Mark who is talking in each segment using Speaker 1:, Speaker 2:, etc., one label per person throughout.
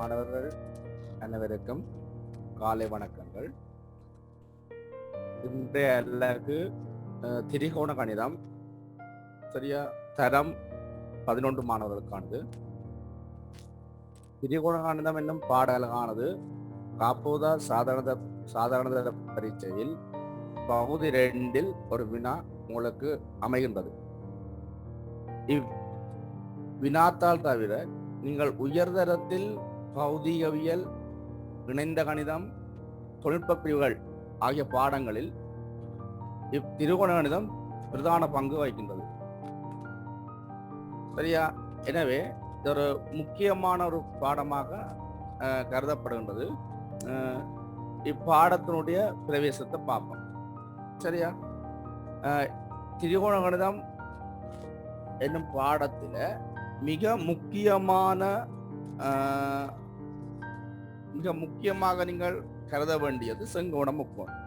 Speaker 1: மாணவர்கள் அனைவருக்கும் காலை வணக்கங்கள். இன்றைய அலகு திரிகோண கணிதம், சரியா, தரம் 11 மாணவர்களுக்கானது. திரிகோண கணிதம் என்னும் பாடலானது காப்போதா சாதாரண பரீட்சையில் பகுதி 2 ஒரு வினா உங்களுக்கு அமைகின்றது. வினாத்தால் தவிர நீங்கள் உயர்தரத்தில் பௌதிகவியல், இணைந்த கணிதம், தொழில்நுட்ப பிரிவுகள் ஆகிய பாடங்களில் இத்திரிகோண கணிதம் பிரதான பங்கு வகிக்கின்றது. சரியா? எனவே இது ஒரு முக்கியமான ஒரு பாடமாக கருதப்படுகின்றது. இப்பாடத்தினுடைய பிரவேசத்தை பார்ப்போம். சரியா? திரிகோண கணிதம் என்னும் பாடத்தில் மிக முக்கியமாக நீங்கள் கருத வேண்டியது செங்கோண முக்கோணம்.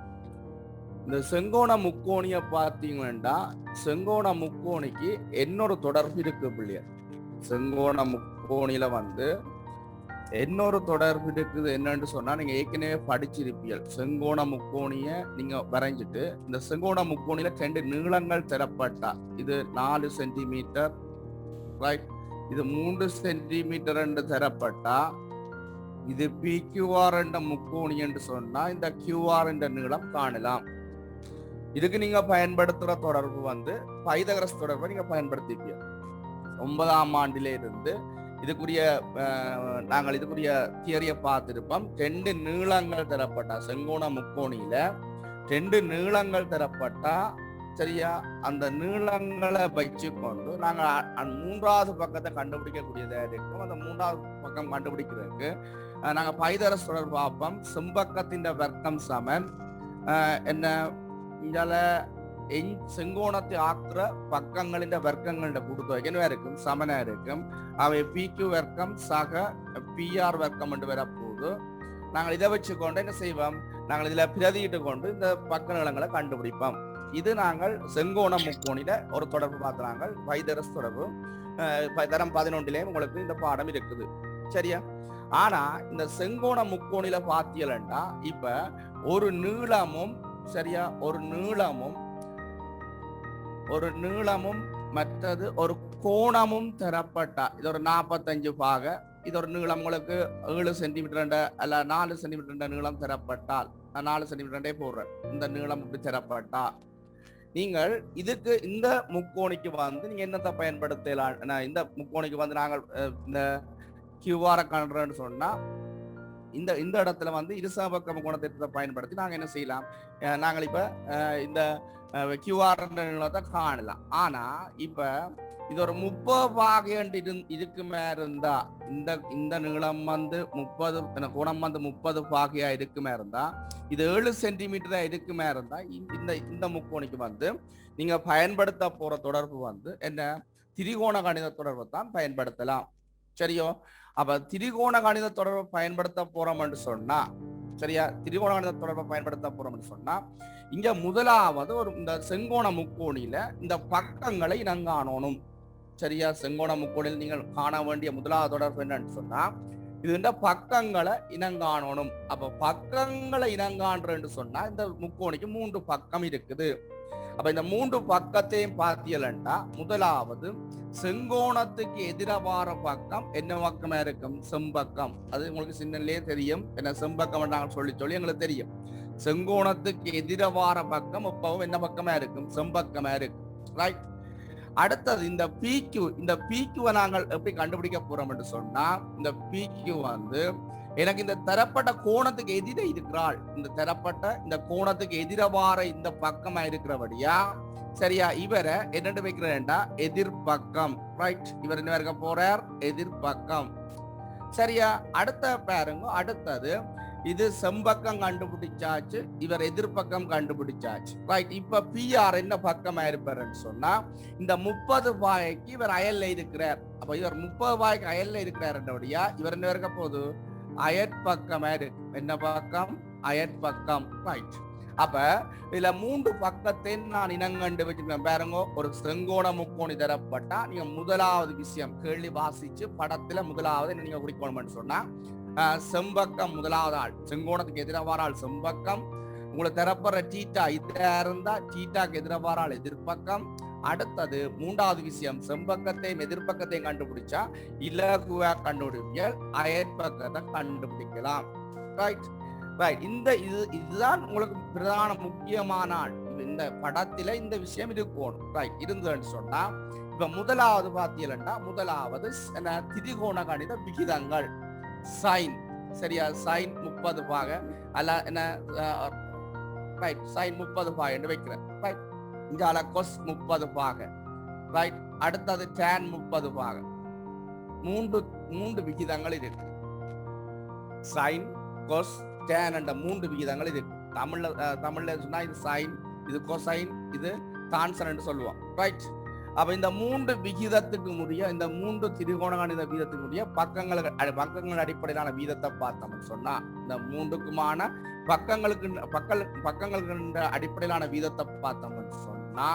Speaker 1: இந்த செங்கோண முக்கோணியை பார்த்தீங்கன்னா, செங்கோண முக்கோணிக்கு இன்னொரு தொடர்பு இருக்கு பிள்ளையர். செங்கோண முக்கோணியில இன்னொரு தொடர்பு இருக்குது. என்னன்னு சொன்னா, நீங்க ஏற்கனவே படிச்சிருப்பீர்கள். செங்கோண முக்கோணிய நீங்க வரைஞ்சிட்டு, இந்த செங்கோண முக்கோணியில 2 நீளங்கள் தரப்பட்டா, இது 4 சென்டிமீட்டர், ரைட், இது 3 சென்டிமீட்டர் என்று தரப்பட்டா, இது PQR என்ற முக்கோணி என்று சொன்னா, இந்த QR என்ற நீளம் காணலாம். இதுக்கு நீங்க பயன்படுத்துற தொடர்பு பைதகரஸ் தொடர்பை நீங்க பயன்படுத்திப்பீங்க. 9ஆம் ஆண்டிலே இருந்து நாங்கள் இதுக்குரிய தியரியை பார்த்திருப்போம். 2 நீளங்கள் தரப்பட்டா, செங்கோண முக்கோணியில 2 நீளங்கள் தரப்பட்டா, சரியா, அந்த நீளங்களை வச்சு கொண்டு நாங்கள் 3வது பக்கத்தை கண்டுபிடிக்கக்கூடியதா இருக்கும். அந்த 3வது பக்கம் கண்டுபிடிக்கிறதுக்கு நாங்கள் பைதகரஸ் தொடர்பு பார்ப்போம். செம்பக்கத்தின் வர்க்கம் சமன் என்ன, இங்கால செங்கோணத்தை ஆக்குற பக்கங்களின் வர்க்கங்கள கூட்டுத்தொகை என்ன இருக்கும், சமனா இருக்கும். அவை PQ வர்க்கம் சக PR வர்க்கம் என்று வரப்போது நாங்கள் இதை வச்சுக்கொண்டு என்ன செய்வோம், நாங்கள் இதுல பிரதியிட்டு கொண்டு இந்த பக்க நீளங்களை கண்டுபிடிப்போம். இது நாங்கள் செங்கோண முக்கோணில ஒரு தொடர்பு பார்த்தாங்க, பைதகரஸ் தொடர்பு. தரம் 11 உங்களுக்கு இந்த பாடம் இருக்குது. சரியா? ஆனா இந்த செங்கோண முக்கோணில பார்த்தீங்கன்னா, இப்ப ஒரு நீளமும், சரியா, ஒரு நீளமும் மற்றது ஒரு கோணமும் தரப்பட்டா, இது ஒரு 45 பாக, இது ஒரு நீளம் உங்களுக்கு 7 சென்டிமீட்டர் அல்ல 4 சென்டிமீட்டர் நீளம் தரப்பட்டால், நான் 4 சென்டிமீட்டர் போடுறேன், இந்த நீளம் இப்படி தரப்பட்டா, நீங்கள் இதுக்கு இந்த முக்கோணிக்கு நீங்க என்னத்தை பயன்படுத்தலாம். இந்த முக்கோணிக்கு நாங்கள் இந்த QR காண்றோம்னு சொன்னா, இந்த இடத்துல இருசபக்க முக்கோண திட்டத்தை பயன்படுத்தி நாங்க என்ன செய்யலாம், நாங்கள் இப்ப இந்த QR நீளத்தை காணலாம். ஆனா இப்ப இது ஒரு 30 பாகை இதுக்கு மேல இருந்தா, இந்த நீளம் 30 கோணம் 30 பாகையா இருக்குமே இருந்தா, இது 7 சென்டிமீட்டரா இருக்குமே இருந்தா, இந்த முக்கோணிக்கு நீங்க பயன்படுத்த போற தொடர்பு என்ன, திரிகோண கணித தொடர்பை தான் பயன்படுத்தலாம். சரியோ? அப்ப திரிகோண கணித தொடர்பை பயன்படுத்த போறோம்னு சொன்னா, சரியா, திரிகோண கணித தொடர்பை பயன்படுத்த போறோம்னு சொன்னா, இங்க முதலாவது இந்த செங்கோண முக்கோணியில இந்த பக்கங்களை இனங்காணணும். சரியா? செங்கோண முக்கோணியில் நீங்கள் காண வேண்டிய முதலாவது தொடர்பு என்னன்னு சொன்னா, இது இந்த பக்கங்களை இனங்காணணும். அப்ப பக்கங்களை இனங்காண்றன்னு சொன்னா, இந்த முக்கோணிக்கு 3 பக்கம் இருக்குது. அப்ப இந்த 3 பக்கத்தையும் பார்த்தீங்கன்னா, முதலாவது செங்கோணத்துக்கு எதிரவார பக்கம் என்ன பக்கமா இருக்கும், செம்பக்கம். அது உங்களுக்கு சின்னலே தெரியும், என்ன செம்பக்கம் நாங்கள் சொல்லி எங்களுக்கு தெரியும். செங்கோணத்துக்கு எதிரவார பக்கம் எப்பவும் என்ன பக்கமா இருக்கும், செம்பக்கமா இருக்கு. ரைட். அடுத்தது இந்த PQ நாங்கள் எப்படி கண்டுபிடிக்க போறோம் என்று சொன்னா, இந்த PQ எனக்கு இந்த தரப்பட்ட கோணத்துக்கு எதிர இருக்கிறாள், இந்த கோணத்துக்கு எதிரவார இந்த பக்கமா இருக்கிறபடியா, சரியா, இவரை என்னென்று வைக்கிறேன்டா, எதிர்பக்கம். ரைட். இவர் என்ன இருக்க போறார், எதிர்பக்கம். சரியா? அடுத்த பாருங்க, அடுத்தது இது செம்பக்கம் கண்டுபிடிச்சாச்சு, இவர் எதிர்பக்கம் கண்டுபிடிச்சாச்சு. ரைட். இப்ப PR என்ன பக்கமா இருப்பாருன்னு சொன்னா, இந்த 30 பாகைக்கு இவர் அயல்ல இருக்கிறார். அப்ப இவர் 30 பாகைக்கு அயல்ல இருக்கிறாருன்றபடியா இவர் என்ன இருக்க போது, அயற்பக்கமா இருக்கு. என்ன பக்கம், அயற்பக்கம். ரைட். அப்ப இதுல 3 பக்கத்தை நான் இனங்கண்டு வச்சிருக்கேன். பாருங்க, ஒரு செங்கோண முக்கோணி தரப்பட்டா, நீங்க முதலாவது விஷயம் கேள்வி வாசிச்சு படத்துல முதலாவது என்ன நீங்க குறிக்கணும்னு சொன்னா, செம்பக்கம் முதலாவது ஆள், செங்கோணத்துக்கு எதிரவாரால் செம்பக்கம். உங்களுக்கு தரப்படுற டீட்டா இதா இருந்தா டீட்டாக்கு எதிரவாரால் எதிர்பக்கம். அடுத்தது மூன்றாவது விஷயம், செம்பக்கத்தையும் எதிர்பக்கத்தையும் கண்டுபிடிச்சா இலகுவா கண்டுபிடிப்பியல் அயற்பக்கத்தை கண்டுபிடிக்கலாம். Right right. இதுதான் உங்களுக்கு பிரதான முக்கியமான ஆள். இந்த படத்துல இந்த விஷயம் இருக்கணும். ரைட், இருந்ததுன்னு சொன்னா இப்ப முதலாவது பாத்தீங்கன்னா முதலாவது திரிகோண கணித விகிதங்கள் சைன். சரியா, சைன் 30 பாக அல்ல என்ன, ரைட், சைன் 30 பாக என்று வைக்கிறேன். ரைட், இங்கால கொஸ் 30 பாக. ரைட், அடுத்தது டேன் 30 பாக. மூன்று விகிதங்கள் இருக்கு. சைன், கொஸ், டேன் என்ற 3 விகிதங்கள் இருக்கு. தமிழ்ல சொன்னா இது சைன், இது கொசைன், இது டான்சன் என்று சொல்லுவோம். ரைட், அப்ப இந்த 3 விகிதத்துக்கு முடிய, இந்த 3 திரிகோண கணித வீதத்துக்கு முடிய பக்கங்கள் அடிப்படையிலான வீதத்தை பார்த்தோம்னு சொன்னா இந்த 3க்குமான பக்கங்களுக்கு அடிப்படையிலான வீதத்தை பார்த்தோம்னு சொன்னா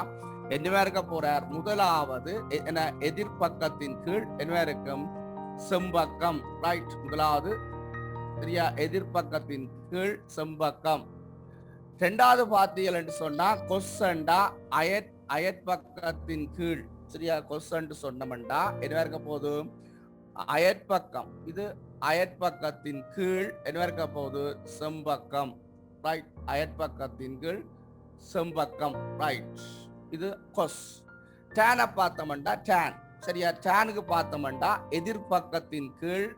Speaker 1: என்ன இருக்க போறார்? முதலாவது என்ன, எதிர்பக்கத்தின் கீழ் என்ன இருக்கும்? செம்பக்கம். ரைட், முதலாவது சரியா, எதிர்பக்கத்தின் கீழ் செம்பக்கம். ரெண்டாவது பார்த்தீர்கள் என்று சொன்னா கொஸ்ஸண்டா அயற்பக்கத்தின் கீழ். சரியா, கொஸ்ஸண்டு சொன்னமண்டா என்ன இருக்க போகுது? அயற்பக்கம். இது அயற்பக்கத்தின் கீழ் என்ன இருக்க போகுது? செம்பக்கம். ரைட், அயற்பக்கத்தின் கீழ் செம்பக்கம். ரைட், இது கொஸ். டேனை பார்த்தோம்டா டேன். சரியா, டேனுக்கு பார்த்தோம்டா எதிர்பக்கத்தின் கீழ்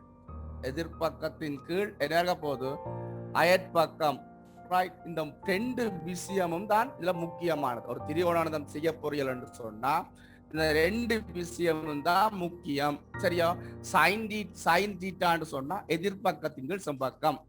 Speaker 1: என்ன இருக்க போகுது? அயற்பக்கம். ரைட், இந்த 2 விஷயமும் தான் இதுல முக்கியமானது. ஒரு திரிகோணம் செய்ய பொறியல் என்று சொன்னா இந்த 2 விஷயமும் தான் முக்கியம். சரியா, சைன் தீட்டான்னு சொன்னா எதிர்பக்கத்தின் கீழ் செம்பக்கம்.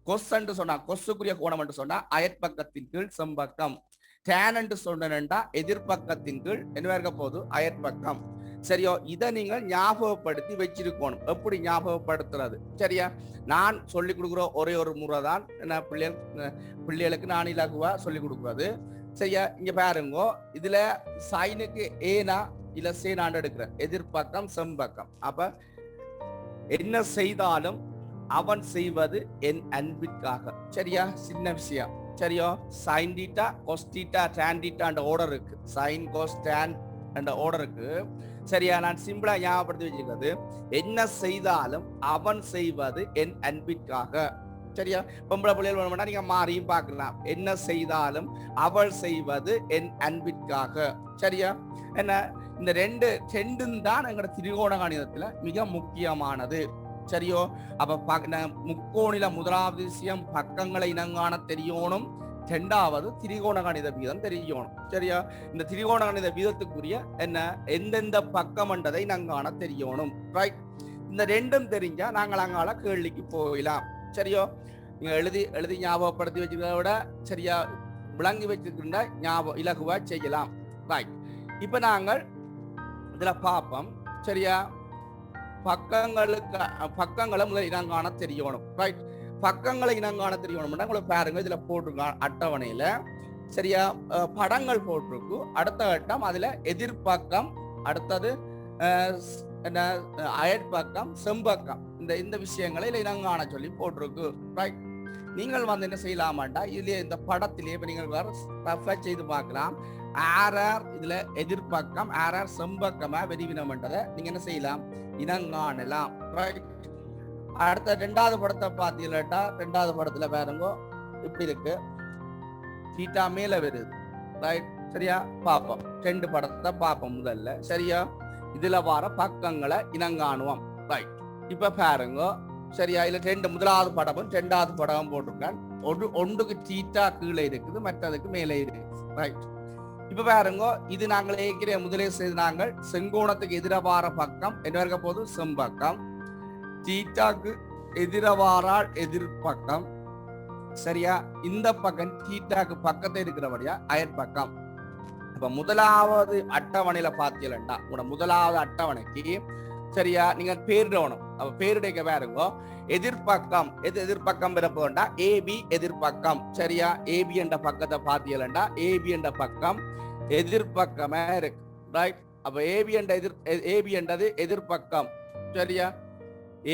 Speaker 1: கொஸ் என்று சொன்னா கொஸ்ஸுக்குரிய கோணம் என்று சொன்னா அயற்பக்கத்தின் கீழ் செம்பக்கம். டேன் என்று சொன்னா எதிர்பக்கத்தின் கீழ் என்ன இருக்க போகுது? அயற்பக்கம். சரியோ, இதை நீங்கள் ஞாபகப்படுத்தி வச்சிருக்கணும். எப்படி ஞாபகப்படுத்துறது? சரியா, நான் சொல்லிக் கொடுக்குற ஒரே ஒரு முறை தான் பிள்ளைகளுக்கு நான் இலகுவா சொல்லிக் கொடுக்குறது. சரியா, இங்க பாருங்க, இதுல சைனுக்கு ஏனா இல்ல சேனாண்டு எடுக்கிறேன். எதிர்பக்கம் செம்பக்கம். அப்ப என்ன செய்தாலும் அவன் செய்வது என் அன்பிற்காக. சரியா, சின்ன விஷயம். சரியோ, sine theta, cos theta, tan டீட்டான்ற ஆர்டர் இருக்கு. சைன், கொஸ், டேன் என்ற ஆர்டருக்கு. சரியா, நான் சிம்பிளா ஞாபகப்படுத்தி வச்சிருக்கிறது, என்ன செய்தாலும் அவன் செய்வது என் அன்பிற்காக. சரியா, பொம்பளை பிள்ளைகள் வேணும்னா நீங்க மாறியும் பார்க்கலாம். என்ன செய்தாலும் அவள் செய்வது என் அன்பிற்காக. சரியா, என்ன, இந்த ரெண்டும் தான் எங்களோட திரிகோண கணிதத்துல மிக முக்கியமானது. சரியோ, அப்ப முக்கோணில முதலாவது விஷயம் பக்கங்களை இனங்காண தெரியணும். ரெண்டாவது திரிகோண கணித வீதம் தெரியணும். சரியா, இந்த திரிகோண கணித வீதத்துக்குரிய என்ன, எந்தெந்த பக்கம் என்றதை நாங்க தெரியணும். ரைட், இந்த 2ம் தெரிஞ்சா நாங்கள் அங்கால கேள்விக்கு போகலாம். சரியோ, நீங்க எழுதி ஞாபகப்படுத்தி வச்சுக்கிறத விட சரியா விளங்கி வச்சுக்கின்ற ஞாபகம் இலகுவா செய்யலாம். ரைட், இப்ப நாங்கள் இதுல பார்ப்போம். சரியா, பக்கங்களை முதல் இனங்காண தெரியணும். ரைட், பக்கங்களை இனங்காண தெரியணும்னா உங்களுக்கு பாருங்க, இதுல போட்டிருக்காங்க அட்டவணையில. சரியா, படங்கள் போட்டிருக்கு. அடுத்த கட்டம் அதுல எதிர்பக்கம், அடுத்தது என்ன, அயற்பக்கம், செம்பக்கம், இந்த விஷயங்களை இனங்காண சொல்லி போட்டிருக்கு. ரைட், நீங்கள் வந்து என்ன செய்யலாமாண்டா, இதுல இந்த படத்திலேயே இப்ப நீங்கள் ரெஃபர் செய்து பார்க்கலாம். ஆர்ஆர் இதுல எதிர்பக்கம், ஆர்ஆர் செம்பக்கமா வெறிவினம்ன்றதை நீங்க என்ன செய்யலாம், இனங்காணலாம். ரைட், அடுத்த 2வது படத்தை பார்த்தீங்கன்னா 2வது படத்துல பாருங்க இப்படி இருக்கு, தீட்டா மேல வருது. ரைட், சரியா, பார்ப்போம். 2 படத்தை பார்ப்போம் முதல்ல. சரியா, இதுல வர பக்கங்களை இனங்காணுவோம். ரைட், இப்ப பாருங்க. சரியா, இதுல முதலாவது படமும் 2வது படமும் போட்டிருக்கேன். ஒன்றுக்கு தீட்டா கீழே இருக்குது, மற்றதுக்கு மேலே இருக்கு. ரைட், இப்ப பாருங்க, இது நாங்கள் ஏற்கனவே முதலே செய்து நாங்கள் செங்கோணத்துக்கு எதிரவார பக்கம் என்ன இருக்க போது? செம்பக்கம். தீட்டாக்கு எதிரவாரால் எதிர்பக்கம். சரியா, இந்த பக்கம் தீட்டாக்கு பக்கத்தை இருக்கிறபடியா அயற்பக்கம். இப்ப முதலாவது அட்டவணையில பார்த்தீங்கன்னா உங்களோட முதலாவது அட்டவணைக்கு சரியா நீங்க பேரிடணும். அப்ப பேரிடைக்க பாருங்க, எதிர்பக்கம் எதிர்பக்கம் பெறப்போண்டா ஏபி எதிர்பக்கம். சரியா, ஏபி என்ற பக்கத்தை பார்த்தீங்கன்னா ஏபி என்ற பக்கம் எதிர்பக்கமே இருக்கு. ரைட், அப்ப ஏபி என்றது எதிர்பக்கம். சரியா,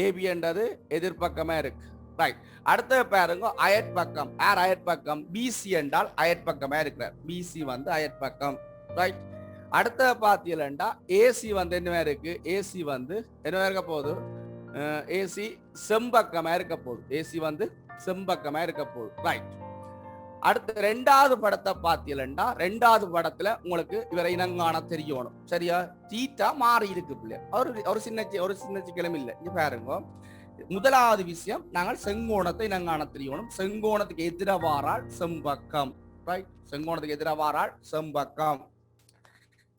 Speaker 1: ஏபி என்றது எதிர்பக்கமா இருக்கு. ரைட். அடுத்த பாருங்க அயற்பக்கம். யார் அயற்பக்கம்? பிசி என்றால் அயற்பக்கமா இருக்கிறார். பிசி வந்து அயற்பக்கம். ரைட். அடுத்த பார்த்தீங்கன்னா ஏசி வந்து என்ன இருக்கு? ஏசி வந்து என்ன இருக்க போகுது? ஏசி செம்பக்கமா இருக்க போகுது. ஏசி வந்து செம்பக்கமா இருக்க போகுது. ரைட். அடுத்த ரெண்டாவது படத்தை பார்த்தீங்கன்னா ரெண்டாவது படத்துல உங்களுக்கு இவரை இனங்காண தெரியணும். சரியா? தீட்டா மாறி இருக்கு பிள்ளை. ஒரு சின்ன சிக்கலும் இல்லை. இங்க பாருங்க. முதலாவது விஷயம் நாங்கள் செங்கோணத்தை இனங்காண தெரியணும். செங்கோணத்துக்கு எதிரவாரால் செம்பக்கம். ரைட். செங்கோணத்துக்கு எதிரவாரால் செம்பக்கம்.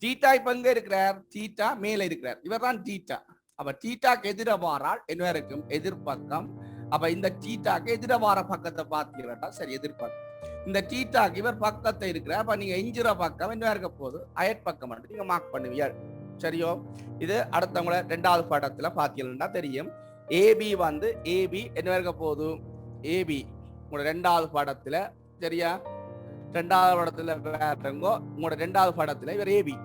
Speaker 1: தீட்டா இப்ப எங்க இருக்கிறார்? தீட்டா மேல இருக்கிறார். இவர் தான் தீட்டா. அப்ப தீட்டாக்கு எதிரவாரால் என்ன இருக்கும்? எதிர்பக்கம். அப்ப இந்த தீட்டாக்கு எதிரவார பக்கத்தை பார்த்தீங்கன்னா சரி எதிர்பக்கம். இந்த தீட்டாக்கு இவர் பக்கத்தை இருக்கிறார். அப்ப நீங்க எஞ்சிற பக்கம் என்ன இருக்க போகுது? அயற்பக்கம் நீங்க மார்க் பண்ணுவீங்க. சரியோ? இது அடுத்தவங்கள ரெண்டாவது படத்துல பார்த்தீங்கன்னா தெரியும். ஏபி வந்து ஏபி என்ன இருக்க போகுது? ஏபி உங்களோட ரெண்டாவது படத்துல சரியா? ரெண்டாவது படத்துல பாருங்க. உங்களோட ரெண்டாவது படத்துல இவர் ஏபி.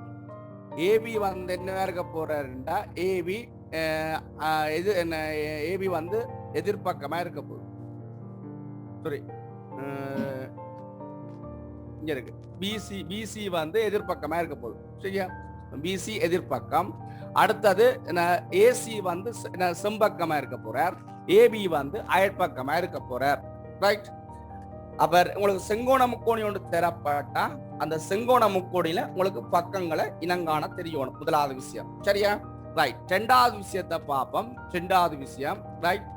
Speaker 1: ஏபி வந்து என்ன இருக்க போறாருண்டா ஏபி இது என்ன ஏபி வந்து எதிர்பக்கமா இருக்க போகுது. சாரி இங்க இருக்கு. பிசி வந்து எதிர்பக்கமா இருக்க போகுது. சரியா? பிசி எதிர்பக்கம். அடுத்தது ஏசி வந்து செம்பக்கமா இருக்க போறார். ஏபி வந்து அயற்பக்கமா இருக்க போறார். ரைட். அப்ப உங்களுக்கு செங்கோண முக்கோணி ஒன்று தரப்பட்டா அந்த செங்கோண முக்கோணியில உங்களுக்கு பக்கங்களை இனங்காண தெரியணும். முதலாவது விஷயம். சரியா? ரைட். ரெண்டாவது விஷயத்தை பார்ப்போம். ரெண்டாவது விஷயம். ரைட்.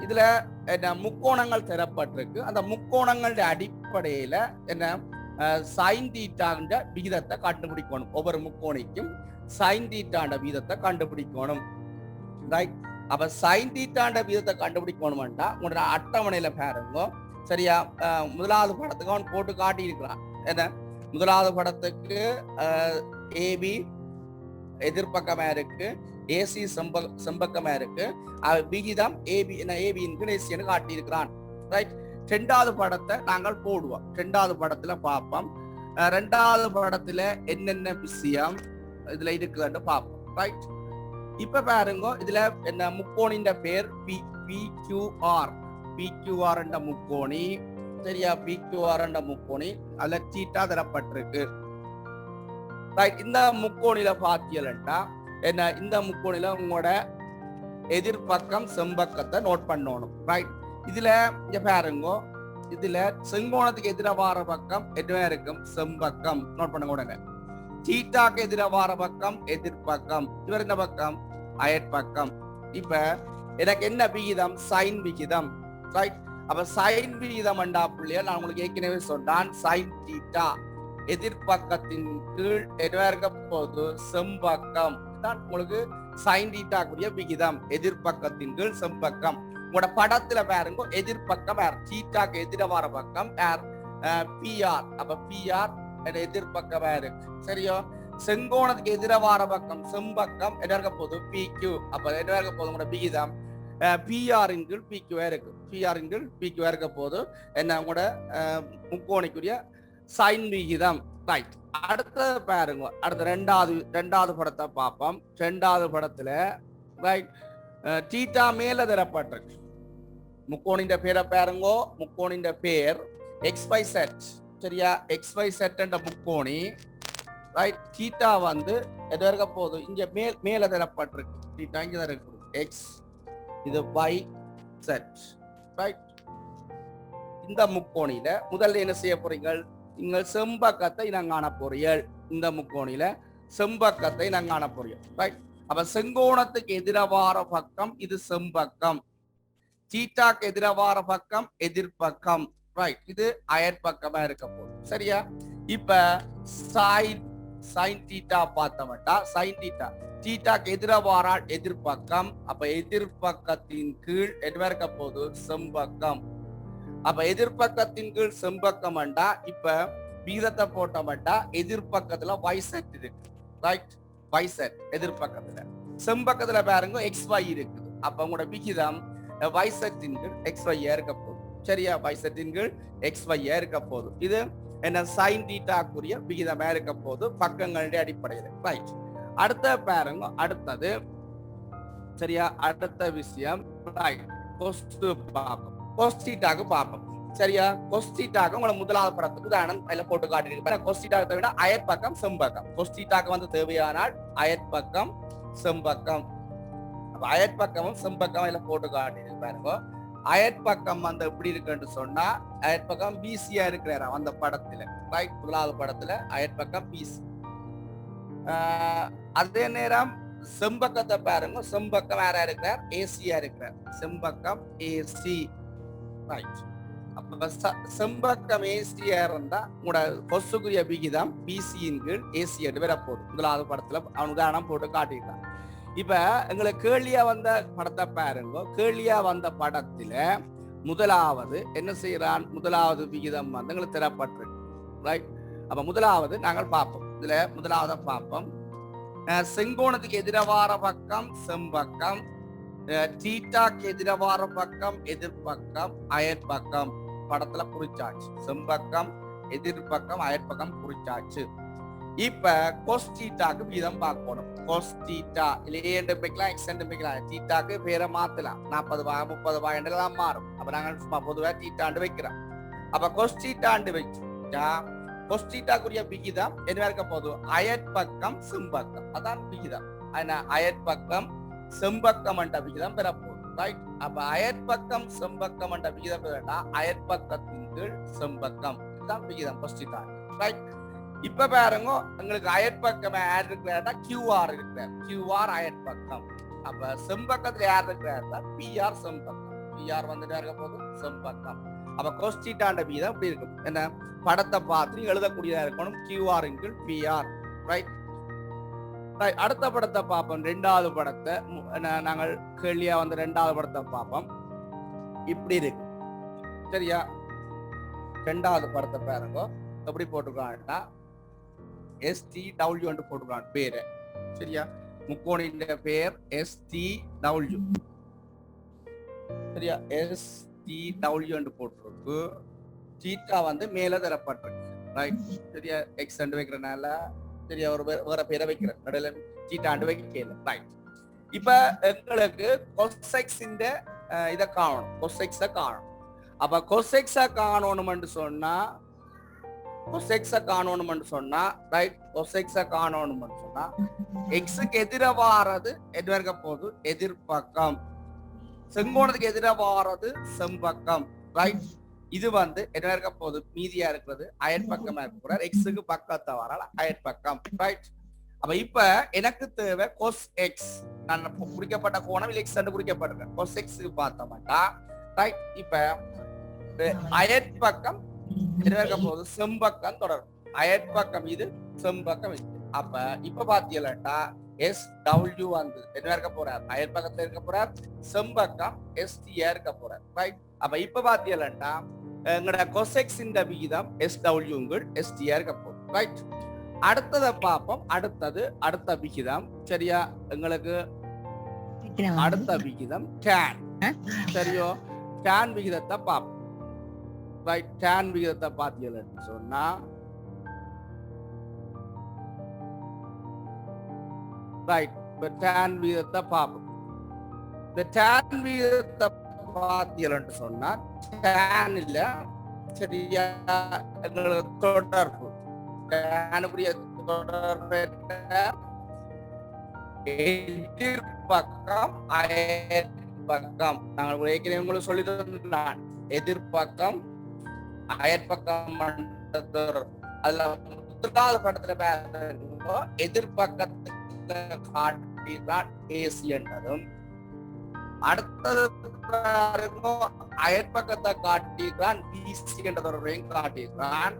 Speaker 1: இதுல என்ன முக்கோணங்கள் தரப்பட்டிருக்கு. அந்த முக்கோணங்களுடைய அடிப்படையில என்ன சைன் தீட்டாண்ட விகிதத்தை கண்டுபிடிக்கணும். ஒவ்வொரு முக்கோணிக்கும் சைன் தீட்டாண்ட விகிதத்தை கண்டுபிடிக்கணும். ரைட். அப்ப சைன் தீட்டாண்ட விகிதத்தை கண்டுபிடிக்கணும்டா உங்களோட அட்டவணையில பாருங்க. சரியா? முதலாவது படத்துக்கு அவன் போட்டு காட்டி இருக்கிறான். என்ன முதலாவது படத்துக்கு ஏபி எதிர்பக்கமா இருக்கு, ஏசி செம்பக்கமா இருக்கு, விகிதம் ஏபி ஏசின்னு காட்டி இருக்கிறான். ரைட். ரெண்டாவது படத்தை நாங்கள் போடுவோம். ரெண்டாவது படத்துல பார்ப்போம். ரெண்டாவது படத்துல என்னென்ன விஷயம் இதுல இருக்குன்னு பார்ப்போம். ரைட். இப்ப பாருங்க. இதுல என்ன முக்கோணின் பேர் PQR. PQR என்ற முக்கோணி. சரியா? PQR என்ற முக்கோணி அதுல தீட்டா தரப்பட்டிருக்கு. ரைட். இந்த முக்கோணில பார்த்தீங்கன்னா என்ன இந்த முக்கோணில உங்களோட எதிர்பக்கம் செம்பக்கத்தை நோட் பண்ணணும். ரைட். இதுல இங்க பாருங்க. இதுல செங்கோணத்துக்கு எதிரவார பக்கம் என்ன இருக்கும்? செம்பக்கம். நோட் பண்ண கூடங்க. தீட்டாக்கு எதிரவார பக்கம் எதிர்பக்கம். இவர் இந்த பக்கம் அயற்பக்கம். இப்ப எனக்கு என்ன விகிதம்? சைன் விகிதம். ரைட். அப்ப சைன் விகிதம் என்றா பிள்ளையா நான் உங்களுக்கு ஏற்கனவே சொன்னான். சைன் தீட்டா எதிர்பக்கத்தின் கீழ் என்ன இருக்க போது? செம்பக்கம் தான் உங்களுக்கு சைன் தீட்டா கூடிய விகிதம். எதிர்பக்கத்தின் கீழ் செம்பக்கம். உங்களோட படத்துல பாருங்க. எதிர்பக்கம் யார்? தீட்டாக்கு எதிரவார பக்கம் யார்? பிஆர். அப்ப பிஆர் எதிர்பக்கமா இருக்கு. சரியோ? செங்கோணத்துக்கு எதிரவார பக்கம் செம்பக்கம் என்ன இருக்க போது? PQ. அப்ப என்ன இருக்க போது? உங்களோட விகிதம் பிஆரின் கீழ் PQ இருக்கு. பிஆரின் கீழ் PQ இருக்க போது என்ன உங்களோட முக்கோணிக்குரிய சைன் விகிதம். ரைட். அடுத்த பாருங்க. அடுத்த ரெண்டாவது படத்தை பார்ப்போம். ரெண்டாவது படத்துல ரைட் தீட்டா மேல தரப்பட்டிருக்கு. முக்கோணின் பேரை பாருங்க. முக்கோணின் பேர் XYZ. சரியா? XYZ என்ற முக்கோணி. ரைட். தீட்டா வந்து எது இருக்க போது? இங்க மேல தரப்பட்டிருக்கு. தீட்டா இங்க தான் இருக்கு. X இது YZ. ரைட். இந்த முக்கோணியில முதல்ல என்ன செய்ய போறீங்க? நீங்கள் செம்பக்கத்தை இனங்காண போறீர்கள். இந்த முக்கோணியில செம்பக்கத்தை இனங்காண போறீர்கள். ரைட். அப்ப செங்கோணத்துக்கு எதிரவார பக்கம் இது செம்பக்கம். தீட்டாக்கு எதிரவார பக்கம் எதிர்பக்கம். ரைட். இது அயற்பக்கமா இருக்க போகுது. சரியா? இப்ப சைன் தீட்டா பார்த்தவட்டா சைன் தீட்டா தீட்டாக்கு எதிரவாரால் எதிர்பக்கம். அப்ப எதிர்பக்கத்தின் கீழ் என்ன இருக்க போகுது? செம்பக்கம். அப்ப எதிர்பக்கத்தின் கீழ் செம்பக்கம் வேண்டா. இப்ப விகிதத்தை போட்டோம்டா எதிர்பக்கத்துல YZ இருக்கு. ரைட். YZ எதிர்பக்கத்துல. செம்பக்கத்துல பாருங்க XY இருக்குது. அப்ப உங்களோட விகிதம் YZ இன் கீழ் XY இருக்க போகுது. சரியா? YZ இன் கீழ் XY இருக்க போகுது. இது என்ன சைன் தீட்டாக்குரிய விகிதமா இருக்க போகுது பக்கங்களுடைய அடிப்படையில். ரைட். அடுத்த பாருங்க. அடுத்தது சரியா? அடுத்த விஷயம் கொஸ்து பார்ப்போம், கொஸ்டீட்டாக்கு பார்ப்போம். சரியா? கொஸ்டீட்டாக்கு உங்களை முதலாவது படத்துக்கு உதாரணம் அதில் போட்டு காட்டிருக்கு. கொஸ்டீட்டாக்கு தேவையான அயற்பக்கம் செம்பக்கம். கொஸ்டீட்டாக்கு வந்து தேவையானால் அயற்பக்கம் செம்பக்கம். அப்ப அயற்பக்கமும் செம்பக்கம் அதில் போட்டு காட்டிருக்கு பாருங்க. அயற்பக்கம் வந்து எப்படி இருக்குன்னு சொன்னா அயற்பக்கம் பிசியா இருக்கிறாரா அந்த படத்துல, ரைட்? முதலாவது படத்துல அயற்பக்கம் பிசி. அதே நேரம் செம்பக்கத்தை பாருங்க, செம்பக்கம் யாரா இருக்கிறார்? ஏசியா இருக்கிறார். செம்பக்கம் ஏசி, ரைட்? அப்ப செம்பக்கம் ஏசியா இருந்தா உங்களோட கொசுக்குரிய விகிதம் பிசியின் கீழ் ஏசி என்று வரப்போகுது. முதலாவது படத்துல அவன் உதாரணம் போட்டு காட்டியிருக்கான். இப்ப எங்களுக்கு கேள்வியா வந்த படத்தை பாருங்க. கேள்வியா வந்த படத்துல முதலாவது என்ன செய்யறான்? முதலாவது விகிதம் வந்து எங்களுக்கு தரப்பட்டிருக்கு, ரைட்? அப்ப முதலாவது நாங்கள் பார்ப்போம். இதுல முதலாவது பார்ப்போம். செங்கோணத்துக்கு எதிரவார பக்கம் செம்பக்கம், தீட்டாக்கு எதிரவார பக்கம் எதிர்பக்கம் அயற்பக்கம். படத்துல குறிச்சாச்சு. செம்பக்கம் எதிர்பக்கம் அயற்பக்கம் குறிச்சாச்சு. இப்ப கொஸ்டீட்டாக்கு வீதம் பார்க்கணும். கொஸ்டீட்டா இல்ல ஏண்டு வைக்கலாம், எக்ஸ்டெண்ட் வைக்கலாம். தீட்டாக்கு பேரை மாத்தலாம். 40 பாக 30 பாக என்றெல்லாம் மாறும். அப்ப நாங்க பொதுவா தீட்டாண்டு வைக்கிறோம். அப்ப கொஸ்டீட்டாண்டு வச்சா கொஸ்டீட்டாக்குரிய விகிதம் என்ன இருக்க போதும்? அயற்பக்கம் செம்பக்கம். அதான் விகிதம். அயற்பக்கம் செம்பக்கம் என்ற விகிதம் பெறப்போகுது, ரைட்? அப்ப அயற்பக்கம் செம்பக்கம் என்ற விகிதம் பெறா அயற்பக்கத்தின் கீழ் செம்பக்கம். இதுதான் விகிதம் கொஸ்டீட்டா, ரைட்? இப்ப பாருங்க, எங்களுக்கு அயற்பக்கம் யார் இருக்கிறாரா? கியூஆர் இருக்கிறார். கியூஆர் அயற்பக்கம். அப்ப செம்பக்கத்துல யார் இருக்கிறாரா? பிஆர் செம்பக்கம். பிஆர் வந்துட்டு இருக்க போது செம்பக்கம். அப்ப கொஸ்டீட்டாண்ட வீதம் எப்படி இருக்கும்? என்ன படத்தை பார்த்து எழுதக்கூடியதா இருக்கணும். கியூஆர் இன்கிள் பிஆர், ரைட்? அடுத்த படத்தை பார்ப்போம். ரெண்டாவது படத்தை நாங்கள் கேள்வியா வந்து ரெண்டாவது படத்தை பார்ப்போம். இப்படி இருக்கு, சரியா? ரெண்டாவது படத்தை பாருங்க எப்படி போட்டுருக்காங்கன்னா STW என்று போட்டுருக்கான் பேரு, சரியா? முக்கோணின் பேர் STW, சரியா? STW என்று போட்டிருக்கு. தீட்டா வந்து மேல தரப்பட்டிருக்கு, ரைட்? சரியா? எக்ஸ் அண்டு வைக்கிறனால சரியா ஒரு வேற பேரை வைக்கிறேன், நடுல தீட்டா அண்டு வைக்கல, ரைட்? இப்ப எங்களுக்கு கொசெக்ஸ் இந்த இதை காணணும், கொசெக்ஸ காணணும். அப்ப கொசெக்ஸ காணணும்னு சொன்னா ரைட்? கொசெக்ஸ காணணும்னு சொன்னா எக்ஸுக்கு எதிர வாரது என்ன இருக்க போகுது? எதிர்பக்கம். செங்கோணத்துக்கு எதிர வாரது செம்பக்கம், ரைட்? இது வந்து என்ன இருக்க போகுது? மீதியா இருக்கிறது அயற்பக்கமா இருக்க போறார். எக்ஸுக்கு பக்கத்தை வரால அயற்பக்கம், ரைட்? அப்ப இப்ப எனக்கு தேவை கொஸ் எக்ஸ். நான் குறிக்கப்பட்ட கோணம் எக்ஸ் என்று குறிக்கப்பட்டிருக்கேன். கொஸ் எக்ஸ் பார்த்தோம்னா, ரைட்? இப்ப அயற்பக்கம் என்ன இருக்க போகுது? செம்பக்கம் தொடரும். அயற்பக்கம் இது, செம்பக்கம் இது. அப்ப இப்ப பாத்தீங்கன்னா SW வந்து என்ன இருக்க போறார்? அயற்பக்கத்துல இருக்க போறார். செம்பக்கம் ST இருக்க போறார், ரைட்? அப்ப இப்ப பாத்தீங்கன்னா எங்கட கொசெக்ஸ் இந்த விகிதம் SW ST இருக்க போகுது, ரைட்? அடுத்ததை பார்ப்போம். அடுத்த விகிதம், சரியா? எங்களுக்கு அடுத்த விகிதம் tan, சரியோ? tan விகிதத்தை பார்ப்போம், ரைட்? tan விகிதத்தை பார்த்தீங்கன்னு சொன்னா ரைட், இப்ப tan விகிதத்தை பார்ப்போம். இந்த tan விகிதத்தை பார்த்தீங்கன்னு சொன்னா tan இல்ல, சரியா? எங்களுக்கு தொடர்பு எதிர்பக்கம் அயற்பக்கம். நாங்கள் ஏற்கனவே உங்களுக்கு சொல்லி தந்தான். எதிர்பக்கம் அயற்பக்கம் அதுல முதலாவது படத்துல எதிர்பக்கத்துல காட்டிதான் ஏசி என்றதும், அடுத்தது அயற்பக்கத்தை காட்டிதான் பிசி என்ற தொடர்பையும் காட்டிதான்,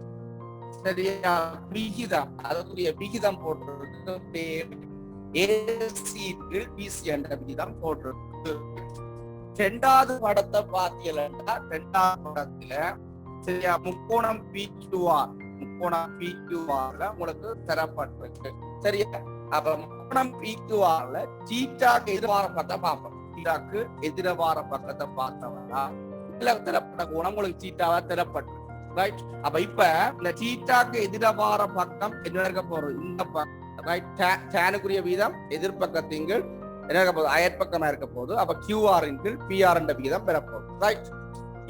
Speaker 1: சரியா? விகிதம், அதற்குரிய விகிதம் போட்டிருக்கு. ஏசி பிசி என்ற விகிதம் போட்டிருக்கு. ரெண்டாவது படத்தை பார்த்தீங்கன்னா ரெண்டாவது படத்துல சரியா முக்கோணம் PQR, முக்கோணம் PQRல உங்களுக்கு தரப்பட்டிருக்கு, சரியா? அப்ப முக்கோணம் PQRல தீட்டாக்கு எதிர்வார பக்கத்தை பார்ப்போம். தீட்டாக்கு எதிர்வார பக்கத்தை பார்த்தோம்னா தரப்பட்ட கோணம் உங்களுக்கு தீட்டாவா தரப்பட்டிருக்கு, ரைட்? அப்ப இப்ப இந்த தீட்டாக்கு எதிர்வார பக்கம் என்ன இருக்க போறது? இந்த ரைட்? டேனுக்குரிய வீதம் எதிர்பக்கத்தின் என்ன இருக்க போகுது, அயற்பக்கமா இருக்க போகுது. அப்ப கியூஆர் கீழ் பிஆர் என்ற விகிதம் பெறப்போகுது. ரைட்.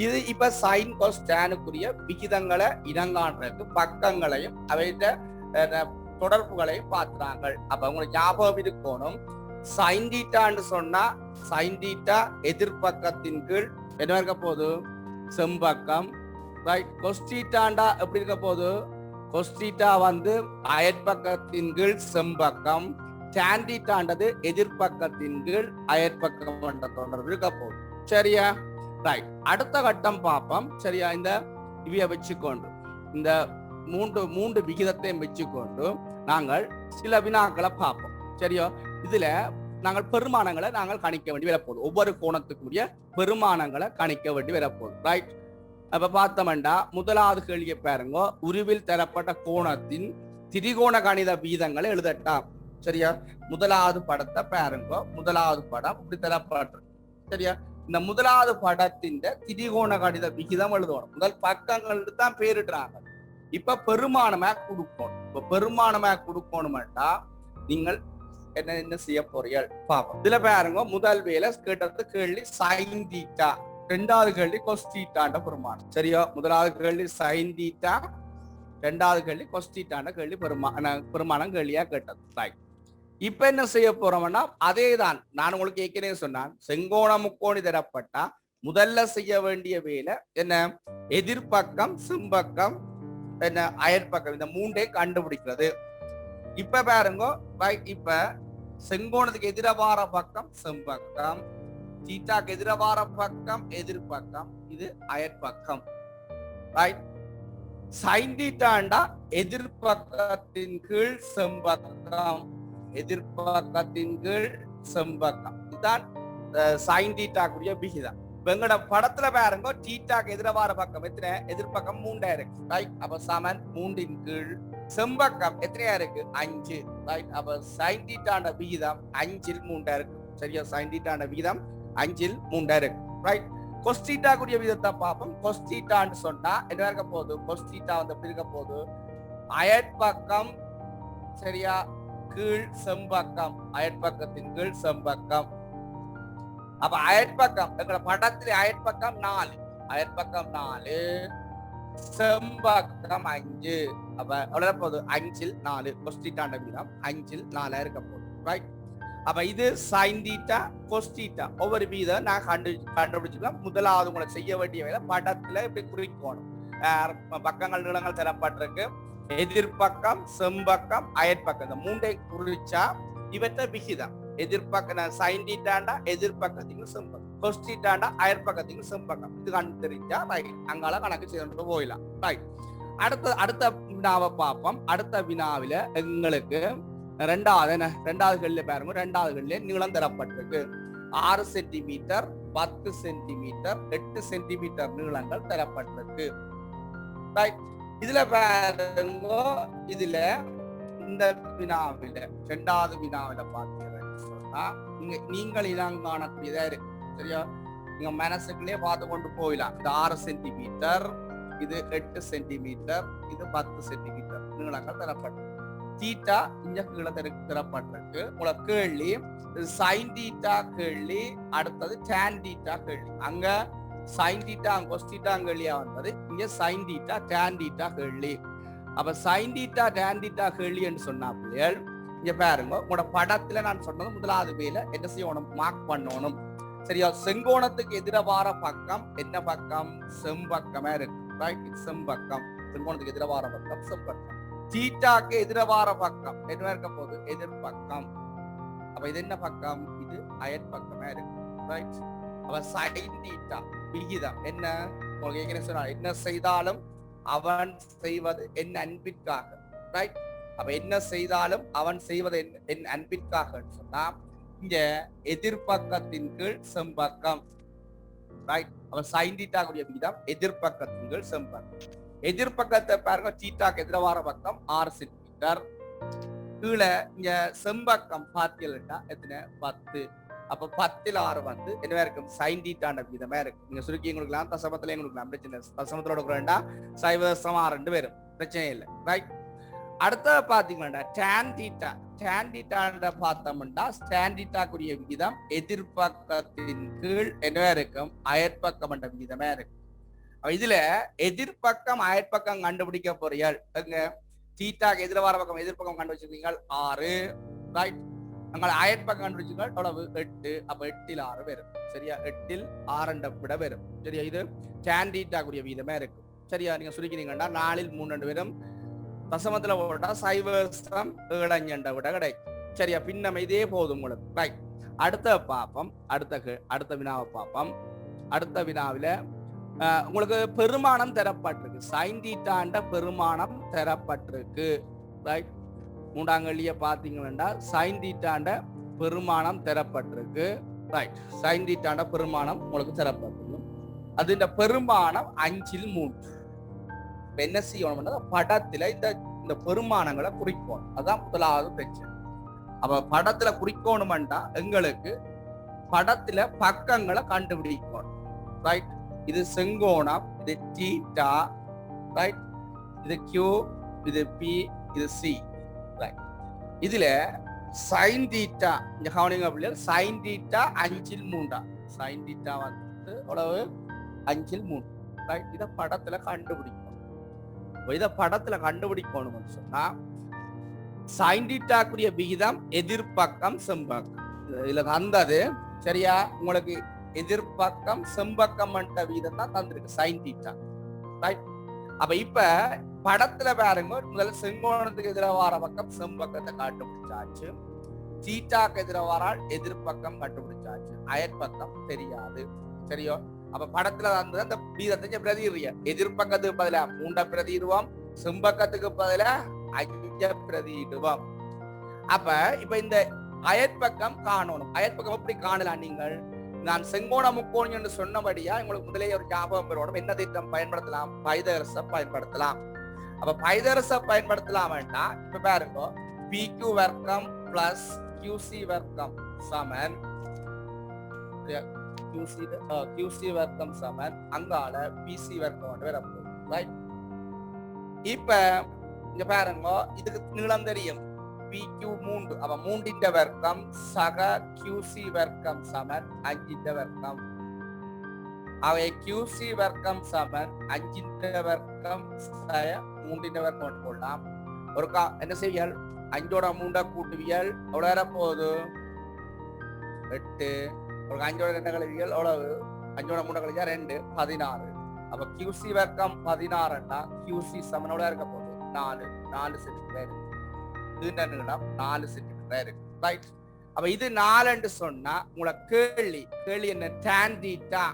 Speaker 1: இது இப்ப சைன் காஸ் டேனுக்குரிய விகிதங்களை இனங்காண்றதுக்கு பக்கங்களையும் அவைட தொடர்புகளையும் பார்த்துறாங்க. அப்ப உங்களுக்கு ஞாபகம் இருக்கணும், சைன் தீட்டான்னு சொன்னா சைன் தீட்டா எதிர்பக்கத்தின் கீழ் என்ன இருக்க போகுது, செம்பக்கம். ரைட். கொஸ்டீட்டாண்டா எப்படி இருக்க போகுது, கொஸ்டீட்டா வந்து அயற்பக்கத்தின் கீழ் செம்பக்கம், டான்டீட்டாண்டது எதிர்பக்கத்தின் கீழ் அயற்பக்கம் என்ற தொடர்பு இருக்க போகுது. சரியா? ரைட். அடுத்த கட்டம் பார்ப்போம். சரியா? இந்த இவைய வச்சுக்கொண்டு இந்த மூன்று விகிதத்தையும் வச்சுக்கொண்டு நாங்கள் சில வினாக்களை பார்ப்போம். சரியா? இதுல நாங்கள் பெருமானங்களை நாங்கள் கணிக்க வேண்டி வரப்போகுது. ஒவ்வொரு கோணத்துக்குரிய பெருமானங்களை கணிக்க வேண்டி வரப்போகுது. ரைட். அப்ப பார்த்தோம்டா முதலாவது கேள்வியை பாருங்க, உருவில் தரப்பட்ட கோணத்தின் திரிகோண கணித வீதங்களை எழுதட்டாம். சரியா? முதலாவது படத்தை பாருங்க. முதலாவது படம் இப்படி தரப்பட்டிருக்கு. சரியா? இந்த முதலாவது படத்தின் திரிகோண கணித விகிதம் எழுதணும். முதல் பக்கங்கள் தான் பேரிடுறாங்க. இப்ப பெருமானமா கொடுக்கணும். இப்ப பெருமானமா கொடுக்கணும்டா நீங்கள் என்ன செய்ய போறீர்கள் பாப்போம். இதுல பாருங்க, முதல் வேலை கேட்டது கேள்வி சைன் தீட்டா, ரெண்டாவது கேள்வி கொஸ் தீட்டாண்ட பெருமானம். சரியா? முதலாவது கேள்வி சைன் தீட்டா, ரெண்டாவது கேள்வி கொஸ் தீட்டாண்ட கேள்வி பெருமானம் கேள்வியா கேட்டது. ரைட். இப்ப என்ன செய்ய போறோம்னா அதே தான் நான் உங்களுக்கு ஏற்கனவே சொன்னான், செங்கோண முக்கோணி தரப்பட்டா முதல்ல செய்ய வேண்டிய வேலை என்ன, எதிர்பக்கம் செம்பக்கம் என்ன அயற்பக்கம், இந்த மூன்றே கண்டுபிடிக்கிறது. இப்ப பாருங்க, இப்ப செங்கோணத்துக்கு எதிரவார பக்கம் செம்பக்கம், தீட்டாக்கு எதிரவார பக்கம் எதிர்பக்கம், இது அயற்பக்கம். ரைட். சைன் தீட்டாண்டா எதிர்பக்கத்தின் கீழ் செம்பக்கம், எதிர்பக்கத்தின் கீழ் செம்பக்கம், இதுதான் சைன் தீட்டாக்குரிய விகிதம். எங்களோட படத்துல பாருங்க, தீட்டாக்கு எதிரவார பக்கம் எத்தனை, எதிர்பக்கம் 3 இருக்கு. ரைட். அப்ப சமன் 3 கீழ் செம்பக்கம் எத்தனையா இருக்கு, 5. ரைட். அப்ப சைன் தீட்டாண்ட விகிதம் 5 3 இருக்கு. சரியா? சைன் தீட்டாண்ட விகிதம் 5 3 இருக்கு. ரைட். கொஸ் தீட்டாக்குரிய விகிதத்தை பார்ப்போம். கொஸ் தீட்டான்னு சொன்னா என்ன இருக்க போகுது, கொஸ் தீட்டா வந்து எப்படி இருக்க போகுது, அயற்பக்கம் சரியா கீழ் செம்பக்கம், அயற்பக்கத்தின் கீழ் செம்பக்கம். அப்ப அயற்பக்கம் எங்களோட படத்துல அயற்பக்கம் 4, அயற்பக்கம் 4, செம்பக்கம் 5. அப்ப எவ்வளவு போகுது, 5 4. கொஸ் தீட்டாண்ட விகிதம் 5 4 இருக்க போகுது. ரைட். அப்ப இது சைன் தீட்டா கொஸ் தீட்டா ஒவ்வொரு வீதம் நான் கண்டுபிடிச்சிக்கலாம். முதலாவது உங்களை செய்ய வேண்டிய வேலை படத்துல இப்படி குறிக்கணும். பக்கங்கள் நீளங்கள் தரப்பட்டிருக்கு, எதிர்பக்கம் செம்பக்கம் அயற்பக்கம், இந்த மூன்றை குறிச்சா இவற்றை விகிதம். எதிர்பக்க சைன் தீட்டாண்டா எதிர்பக்கத்துக்கு செம்பக்கம், கொஸ் தீட்டாண்டா அயற்பக்கத்துக்கு செம்பக்கம். இது கண்டு தெரிஞ்சா ரைட், அங்கால கணக்கு செய்து போயிடலாம். ரைட். அடுத்த வினாவை பார்ப்போம். அடுத்த வினாவில எங்களுக்கு ரெண்டாவது கல்ல பாருங்க, ரெண்டாவது கல்ல நீளம் தரப்பட்டிருக்கு. 6 சென்டிமீட்டர், 10 சென்டிமீட்டர், 8 சென்டிமீட்டர் நீளங்கள் தரப்பட்டிருக்கு. ரைட். இதுல பாருங்க, இதுல இந்த வினாவில ரெண்டாவது வினாவில பார்த்தீங்கன்னு சொன்னா நீங்கள் இதான் காணக்கூடியதா இருக்கு. சரியா? நீங்க மனசுக்குள்ளே பார்த்து கொண்டு போயிடலாம். இது 6 சென்டிமீட்டர், இது 8 சென்டிமீட்டர், இது 10 சென்டிமீட்டர் நீளங்கள் தரப்பட்டிருக்கு. தீட்டா இங்க கீழே தரப்பட்டிருக்கு. உங்களுக்கு கேள்வி சைன் தீட்டா கேள்வி, அடுத்தது டான் தீட்டா கேள்வி. அங்க சைன் தீட்டா கொஸ் தீட்டா கேள்வியா வந்தது, இங்க சைன் தீட்டா டான் தீட்டா கேள்வி. அப்ப சைன் தீட்டா டான் தீட்டா கேள்வின்னு சொன்னா பிள்ளைகள் இங்க பாருங்க, உங்களோட படத்துல நான் சொன்னது முதலாவது வேலை என்ன செய்யணும், மார்க் பண்ணணும். சரியா? செங்கோணத்துக்கு எதிரவார பக்கம் என்ன பக்கம், செம்பக்கமா இருக்கு. ரைட். செம்பக்கம், செங்கோணத்துக்கு எதிரவார பக்கம் செம்பக்கம். தீட்டாக்கு எதிரவார பக்கம் என்ன இருக்க போகுது, எதிர்பக்கம். அப்ப இது என்ன பக்கம், இது அயற்பக்கமா இருக்கு. ரைட். அப்ப சைன் தீட்டா விகிதம் என்ன, என்ன செய்தாலும் அவன் செய்வது என் அன்பிற்காக. ரைட். அப்ப என்ன செய்தாலும் அவன் செய்வது என் அன்பிற்காக சொன்னா இங்க எதிர்பக்கத்தின் கீழ் செம்பக்கம். ரைட். அப்ப சைன் தீட்டா கூடிய விகிதம் எதிர்பக்கத்தின் கீழ் செம்பக்கம். எதிர்பக்கத்தை பாருங்க, தீட்டாக்கு எதிரவார பக்கம் 6 சென்டிமீட்டர். கீழே இங்க செம்பக்கம் பார்த்தீங்கன்னா எத்தனை, 10. அப்ப 10ல் 6 வந்து என்ன இருக்கும், சைன் தீட்டாண்ட விகிதமா இருக்கு. நீங்க சுருக்கி கொடுக்கலாம், தசமத்துல கொடுக்கலாம், பிரச்சனை. தசமத்தோட வேண்டாம், 0.6 வரும், பிரச்சனை இல்லை. ரைட். அடுத்த பாத்தீங்கன்னா tan theta பார்த்தோம்னா tan theta கூடிய விகிதம் எதிர்பக்கத்தின் கீழ் என்ன இருக்கும் அயற்பக்கம் என்ற விகிதமே இருக்கும். இதுல எதிர்பக்கம் அயற்பக்கம் கண்டுபிடிக்க போறீர்கள் எங்க தீட்டாக்கு எதிர வர பக்கம் எதிர்பக்கம் கண்டுபிடிச்சிருக்கீங்க 6 ரைட். நாங்கள் அயற்பக்கம் கண்டுபிடிச்சிருக்கோம் எவ்வளவு 8. அப்ப 8 6 வரும் சரியா. 8 6 விட வரும் சரியா. இது tan theta கூடிய விகிதமே இருக்கும் சரியா. நீங்க சுருக்கினீங்கன்னா 4 3 வரும். தசமத்துல போட்டா 0.75 விட கிடைக்கும் சரியா. பின்னம் இதே போதும் உங்களுக்கு ரைட். அடுத்த பாப்பம் அடுத்த வினாவை பாப்பம். அடுத்த வினாவில உங்களுக்கு பெருமானம் தரப்பட்டிருக்கு. sin theta பெருமானம் தரப்பட்டிருக்கு ரைட். மூன்றாங்கல்லிய பாத்தீங்கன்னா sin theta பெருமானம் தரப்பட்டிருக்கு ரைட். sin theta பெருமானம் உங்களுக்கு தரப்பட்டிருக்கு. அது பெருமானம் 5/3. என்ன செய்யணும் படத்துல இந்த பெருமானங்களை குறிக்கணும். அதான் முதலாவது பிரச்சனை. அப்ப படத்துல குறிக்கணும்டா எங்களுக்கு படத்துல பக்கங்களை கண்டுபிடிக்கணும் ரைட். இது செங்கோணம், இது தீட்டா ரைட், இது கியூ, இது பி, இது சி ரைட். இதுல sin theta இந்த கவனிங்க பிள்ளைகள் sin theta 5/3. sin theta வந்து எவ்வளவு 5/3 ரைட். இத படத்துல கண்டுபிடிக்கணும். இத படத்துல கண்டுபிடிக்கணும்னு சொன்னா sin theta கூடிய விகிதம் எதிர்பக்கம் செம்பக்கம் இதுல தந்தது சரியா. உங்களுக்கு எதிர்பக்கம் செம்பக்கம் என்ற விகிதம் தான் தந்திருக்கு sin theta ரைட். அப்ப இப்ப படத்துல பாருங்க முதல்ல செங்கோணத்துக்கு எதிராக வர பக்கம் செம்பக்கத்தை கண்டுபிடிச்சாச்சு. தீட்டாக்கு எதிராக வரால் எதிர்பக்கம் கண்டுபிடிச்சாச்சு. அயற்பக்கம் தெரியாது சரியோ. அப்ப படத்துல வந்து அந்த வீதத்தை பிரதிடுறிய எதிர்பக்கத்துக்கு பதிலா 3 பிரதிடுவோம், செம்பக்கத்துக்கு பதிலா 5 பிரதிடுவோம். அப்ப இப்ப இந்த அயற்பக்கம் காணணும். அயற்பக்கம் எப்படி காணலாம் நீங்கள்? நான் செங்கோண முக்கோணம் என்று சொன்னபடியா உங்களுக்கு முதலே ஒரு ஞாபகம் பெறணும். என்ன திட்டம் பயன்படுத்தலாம்? பைதரச பயன்படுத்தலாம். அப்ப பைதரச பயன்படுத்தலாம் வேண்டாம். இப்ப பாருங்க PQ வர்க்கம் பிளஸ் QC வர்க்கம் சமன் QC வர்க்கம் சமன் அங்கால PC வர்க்கம் வரப்போகுது ரைட். இப்ப இங்க பாருங்க இதுக்கு நீளம் தெரியும் PQ 3. அப்ப 3 வர்க்கம் சக QC வர்க்கம் சமன் 5 வர்க்கம். அவை QC வர்க்கம் சமன் 5 வர்க்கம் 3 வர்க்கம் போடலாம். ஒரு என்ன செய்யல் 5ஓட 3 கூட்டுவியல் எவ்வளவு வரப்போகுது 8. ஒரு 5ஓட 2 கழிவியல் எவ்வளவு 5ஓட 3 கழிச்சா 2 16. அப்ப QC வர்க்கம் 16ன்னா QC சமன் எவ்வளவு இருக்க போகுது 4 சென்டிமீட்டர். நீளம் 4 சென்டிமீட்டர் இருக்கு ரைட். அப்ப இது 4 சொன்னா உங்களை கேள்வி என்ன tan theta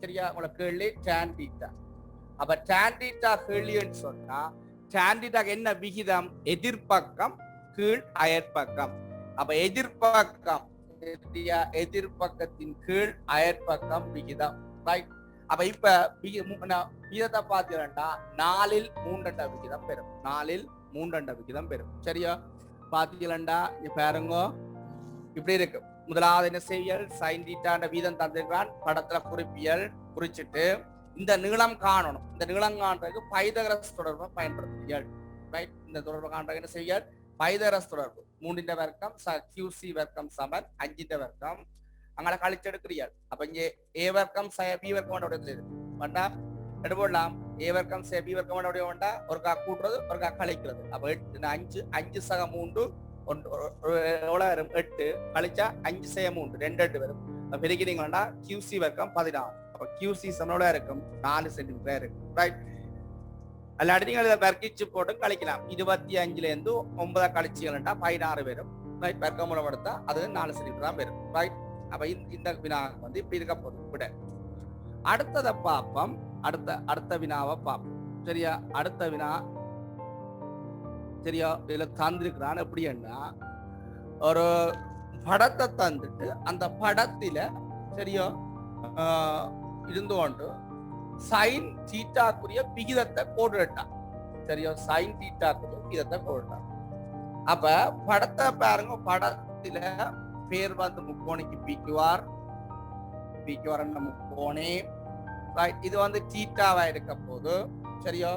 Speaker 1: சரியா. உங்களை கேள்வி tan theta. அப்ப tan theta கேள்வின்னு சொன்னா tan theta என்ன விகிதம்? எதிர்பக்கம் கீழ் அயற்பக்கம். அப்ப எதிர்பக்கத்தின் கீழ் அயற்பக்கம் விகிதம் ரைட். அப்ப இப்ப விகிதத்தை பார்த்தீங்கன்னா 4 3 விகிதம் பெறும். 4 3 விகிதம் பெறும் சரியா. பாத்தீங்களா பாருங்க இப்படி இருக்கு. முதலாவது என்ன செய்யல் sin theta வீதம் தந்திருக்கிறான். படத்துல குறிச்சிட்டு இந்த நீளம் காணணும். இந்த நீளம் காண்றதுக்கு பைதகரஸ் தொடர்பை பயன்படுத்துவீர்கள் ரைட். இந்த தொடர்பை காண்றதுக்கு என்ன செய்யல் பைதகரஸ் தொடர்பு. 3 வர்க்கம் QC வர்க்கம் சமன் 5 வர்க்கம் அங்கே கழிச்செடுக்கிறீர்கள். அப்ப இங்கே A வர்க்கம் B வர்க்கம் வேண்டா எடு போடலாம். A வர்க்கம் B வர்க்கம் வேண்டா ஒரு கூட்டுறது ஒரு கழிக்கிறது. அப்ப 5 சக 3 எவ்வளவு 8 கழிச்சா 5 சக 3 2 வரும். பெருக்கிறீங்க வேண்டா QC வர்க்கம் 16. அப்ப QC சமனோட இருக்கும் 4 சென்டிமீட்டர் இருக்கும் ரைட். அல்லாட்டி நீங்கள் இதை வர்க்கிச்சு போட்டு கழிக்கலாம். 25ல இருந்து 9 கழிச்சிங்கன்னா 16 வரும் ரைட். வர்க்கமூலம் எடுத்தா அது 4 சென்டிமீட்டர் தான் வரும் ரைட். அப்ப இந்த வினா வந்து இப்படி இருக்க போதும் விட. அடுத்ததை பார்ப்போம். அடுத்த வினாவை பார்ப்போம் சரியா. அடுத்த வினா சரியா இதுல தந்திருக்கிறான். எப்படின்னா ஒரு படத்தை தந்துட்டு அந்த படத்துல சரியா இருந்து கொண்டு sin theta கூடிய விகிதத்தை கோடிட்டான் சரியா. sin theta கூடிய விகிதத்தை கோடிட்டான். அப்ப படத்தை பாருங்க. படத்துல பேர் வந்து முக்கோணிக்கு PQR முக்கோணி ரைட். இது வந்து தீட்டாவா இருக்க போது சரியா.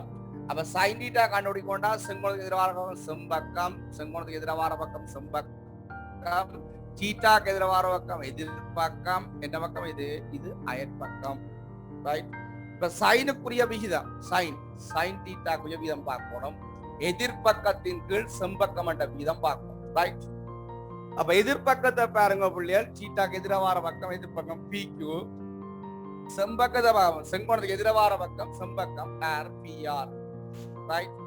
Speaker 1: அப்ப sin θ கண்டுபிடிக்கொண்டா செங்கோணத்துக்கு எதிரான பக்கம் செம்பக்கம், செங்கோணத்துக்கு எதிரான பக்கம் செம்பக்கம், தீட்டாக்கு எதிரான பக்கம் எதிர்பக்கம், என்ன பக்கம் இது? இது அயற்பக்கம். ரைட். இப்ப சைனுக்குரிய விகிதம் sin θக்குரிய விகிதம் பார்க்கணும். எதிர்பக்கத்தின் கீழ் செம்பக்கம் என்ற விகிதம் பார்க்கணும். ரைட். அப்ப எதிர்பக்கத்தை பாருங்க பிள்ளைகள், தீட்டாக்கு எதிரான பக்கம் எதிர்பக்கம் PQ, செம்பக்கத்தை செங்கோணத்துக்கு எதிரான பக்கம் செம்பக்கம் RPR. ரைட்.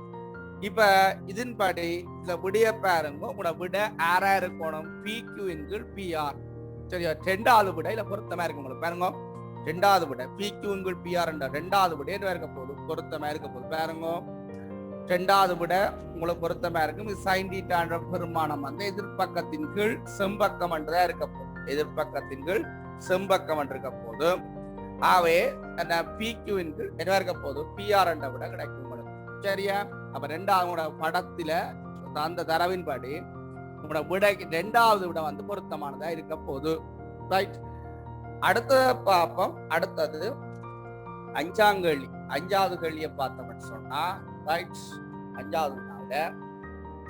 Speaker 1: இப்ப இதன்படி இதுல விடைய பாருங்க, உங்களோட விட ஆறா இருக்கணும் PQ இன் கீழ் PR. சரியா? ரெண்டாவது விட இல்ல பொருத்தமா இருக்கு உங்களுக்கு பாருங்க. ரெண்டாவது விட PQ இன் கீழ் PR என்ற ரெண்டாவது விட என்ன இருக்க போகுது? பொருத்தமா இருக்க போகுது பாருங்க. ரெண்டாவது விட உங்களுக்கு பொருத்தமா இருக்கும். இது sin θ என்ற பெருமானம் வந்து எதிர்பக்கத்தின் கீழ் செம்பக்கம் என்றதா இருக்க போகுது. எதிர்பக்கத்தின் கீழ் செம்பக்கம் என்று இருக்க போது. ஆகவே அந்த PQ இன் கீழ் என்ன இருக்க போகுது? PR என்ற விட கிடைக்கும் உங்களுக்கு. சரியா? அப்ப ரெண்டாவது படத்துல அந்த தரவின்படி உங்களோட விடைக்கு ரெண்டாவது விட வந்து பொருத்தமானதா இருக்க போகுது. ரைட். அடுத்தது பார்ப்போம். அடுத்தது அஞ்சாம் கேள்வி. அஞ்சாவது கேள்வியை பார்த்தோம்னு சொன்னா, ரைட், அஞ்சாவது வினாவில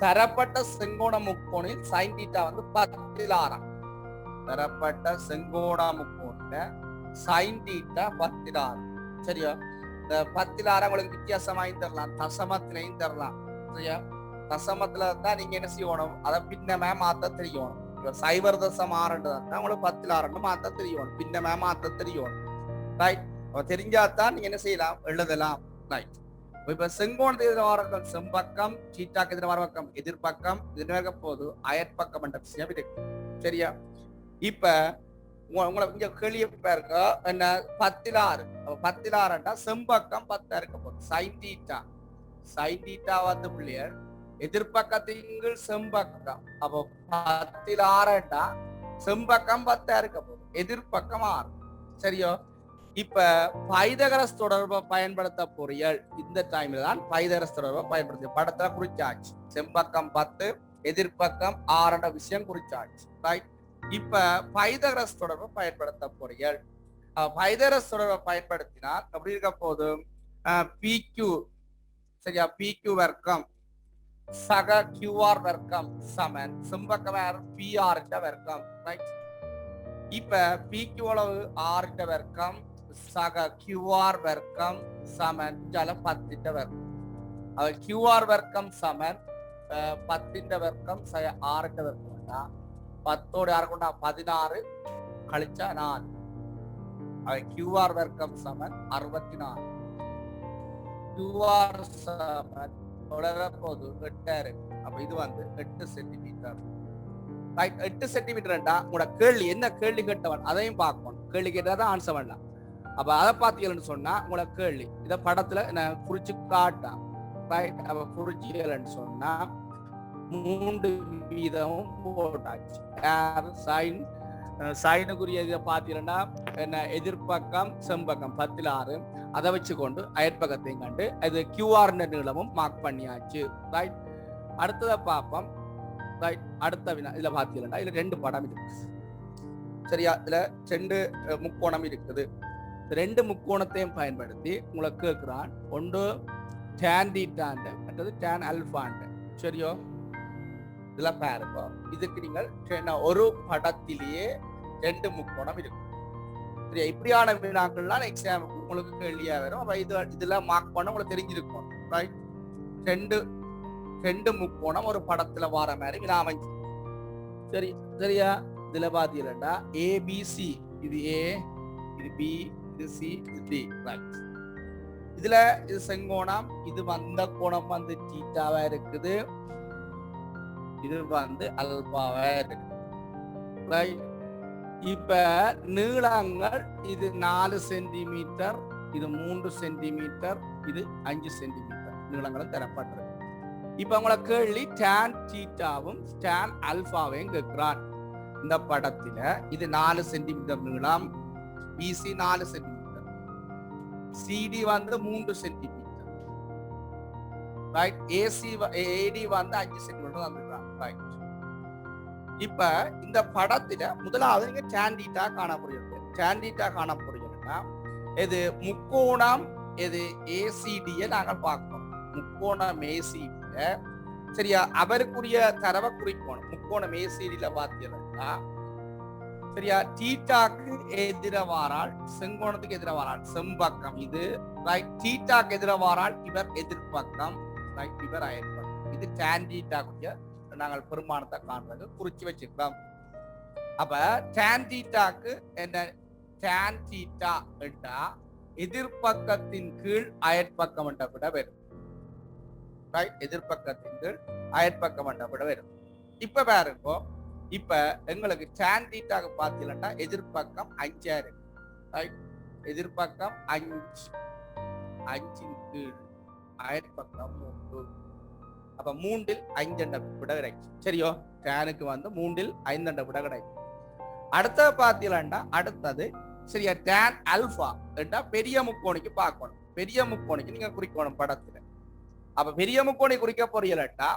Speaker 1: தரப்பட்ட செங்கோண முக்கோணில் sin θ வந்து 10/6. தரப்பட்ட செங்கோண முக்கோணில sin θ 10/6. சரியா? இந்த 10/6 உங்களுக்கு வித்தியாசமாயும் தரலாம், தசமத்திலையும் தரலாம். சரியா? தசமத்துல தான் நீங்க என்ன செய்யணும்? அதை பின்னமே மாத்த தெரியணும். சைபர் தசம் 6 தான் உங்களுக்கு 10/6 மாத்த தெரியணும், பின்னமே மாத்த தெரியணும். ரைட். தெரிஞ்சாதான் நீங்க என்ன செய்யலாம்? எழுதலாம். ரைட். இப்ப செங்கோணத்துக்கு எதிர்வாரக்கம் செம்பக்கம், தீட்டாக்கு எதிர்வாரக்கம் எதிர்பக்கம், இது போது அயற்பக்கம் என்ற விஷயம் இருக்கு. சரியா? இப்ப உங்களை இங்க கேள்வி இருக்க என்ன? 10/6. 10/6 செம்பக்கம் 10 இருக்க போகுது. sin θ வந்து பிள்ளையர் எதிர்பக்கத்தின் செம்பக்கம். அப்போ 10/6 செம்பக்கம் 10 இருக்க போகுது, எதிர்பக்கம் 6. சரியோ? இப்ப பைதகரஸ் தொடர்பை பயன்படுத்த பொறியல். இந்த டைம்ல தான் பைதகரஸ் தொடர்பை பயன்படுத்தி படத்துல குறிச்சாச்சு. செம்பக்கம் 10, எதிர்பக்கம் 6 விஷயம் குறிச்சாச்சு. ரைட். இப்ப பைதகரஸ் தொடர்பை பயன்படுத்த பொறியல். பைதகரஸ் தொடர்பை பயன்படுத்தினால் அப்படி இருக்க போதும் PQ. சரியா? PQ வர்க்கம் சக QR வர்க்கம் சமன் செம்பக்கம் PR வர்க்கம். ரைட். இப்ப PQ அளவு 6 வர்க்கம் சக QR வர்க்கம் சமன் 10 வர்க்கம். QR வர்க்கம் சமன் 10 வர்க்கம் சக 6 வர்க்கம். 10 யாரு கொண்டா 16 கழிச்சா 4. QR வர்க்கம் சமன் 64. QR சமன் போது 8. அப்ப இது வந்து 8 சென்டிமீட்டர். 8 சென்டிமீட்டர். உங்களோட கேள்வி என்ன கேள்வி கேட்டவன் அதையும் பார்க்கணும். கேள்வி கேட்டதான் ஆன்சர் பண்ணலாம். அப்ப அதை பார்த்தீங்கன்னு சொன்னா உங்களோட கேள்வி இதை படத்துல நான் குறிச்சு காட்டான். ரைட். அப்ப குறிச்சியல்னு சொன்னா 3 வீதமும் போட்டாச்சு. சைனுக்குரிய இதை பார்த்தீங்கன்னா என்ன? எதிர்பக்கம் செம்பக்கம் 10/6. அதை வச்சு கொண்டு அயற்பக்கத்தையும் கண்டு அது QR நீளமும் மார்க் பண்ணியாச்சு. ரைட். அடுத்ததை பார்ப்போம். ரைட். அடுத்த வினா இதுல பாத்தீங்கன்னா இதுல 2 படம் இருக்கு. சரியா? இதுல 2 முக்கோணம் இருக்குது. 2 முக்கோணத்தையும் பயன்படுத்தி உங்களை கேட்கிறான். ஒன்று tan θ, மற்றது tan α. சரியோ? இதுல பாருங்க, இதுக்கு நீங்கள் ஒரு படத்திலேயே 2 முக்கோணம் இருக்கு. சரியா? இப்படியான வினாக்கள்லாம் எக்ஸாம் உங்களுக்கு கேள்வியா வரும். அப்ப இதுல மார்க் பண்ண உங்களுக்கு தெரிஞ்சிருக்கும். ரைட். 2 முக்கோணம் ஒரு படத்துல வார மாதிரி வினா அமைஞ்சு. சரி. சரியா? இதுல பாத்தீங்கன்னா ABC, இது A, இது B, இது C, இது D. ரைட். இதுல இது செங்கோணம், இது வந்த கோணம் வந்து தீட்டாவா இருக்குது, இது வந்து அல்பாவா இருக்குது. ரைட். இப்ப நீளங்கள் இது 4 சென்டிமீட்டர், இது 3 சென்டிமீட்டர், இது 5 சென்டிமீட்டர் நீளங்களும் தரப்பட்டிருக்கு. இப்ப உங்களை கேள்வி tan θவும் tan α கேட்கிறான். இந்த படத்துல இது 4 சென்டிமீட்டர் நீளம், BC 4 சென்டிமீட்டர், CD வந்து 3 சென்டிமீட்டர். ரைட். AD வந்து 5 சென்டிமீட்டர் வந்துருக்கான். ரைட். இப்ப இந்த படத்துல முதலாவது நீங்க tan θ காணப்படுகிறது. tan θ காணப்படுகிறதுனா இது முக்கோணம், இது ACD நாங்கள் பார்க்கணும். முக்கோண மேசீடியில சரியா அவருக்குரிய தரவை குறிக்கணும். முக்கோண மேசீடியில பார்த்தீங்கன்னா சரியா தீட்டாக்கு எதிரவாரால் செங்கோணத்துக்கு எதிரவாரால் செம்பக்கம் இது ரைட். தீட்டாக்கு எதிரவாரால் இவர் எதிர்பக்கம் ரைட், இவர் அயற்பக்கம். இது tan தீட்டாக்குரிய நாங்கள் பெருமானத்தை காண்றது குறிச்சு வச்சுக்கலாம். அப்ப tan தீட்டாக்கு என்ன, tan தீட்டா என்றா எதிர்பக்கத்தின் கீழ் அயற்பக்கம் என்ற விட வரும் ரைட். எதிர்பக்கத்தின் கீழ் அயற்பக்கம் என்ற விட வரும். இப்ப பாருங்க, இப்ப எங்களுக்கு tan தீட்டாக்கு பார்த்தீங்கன்னா எதிர்பக்கம் 5 இருக்கு ரைட். எதிர்பக்கம் 5, 5 கீழ் அயற்பக்கம் 3. அப்ப 3 5 என்ற விட கிடைக்கும். சரியோ, டேனுக்கு வந்து 3 5 என்ற விட கிடைக்கும். அடுத்த பார்த்தீங்கன்னா அடுத்தது சரியா tan ஆல்பா என்றா பெரிய முக்கோணிக்கு பார்க்கணும். பெரிய முக்கோணிக்கு நீங்க குறிக்கணும் படத்துல. அப்ப பெரிய முக்கோணி குறிக்க போறீங்களா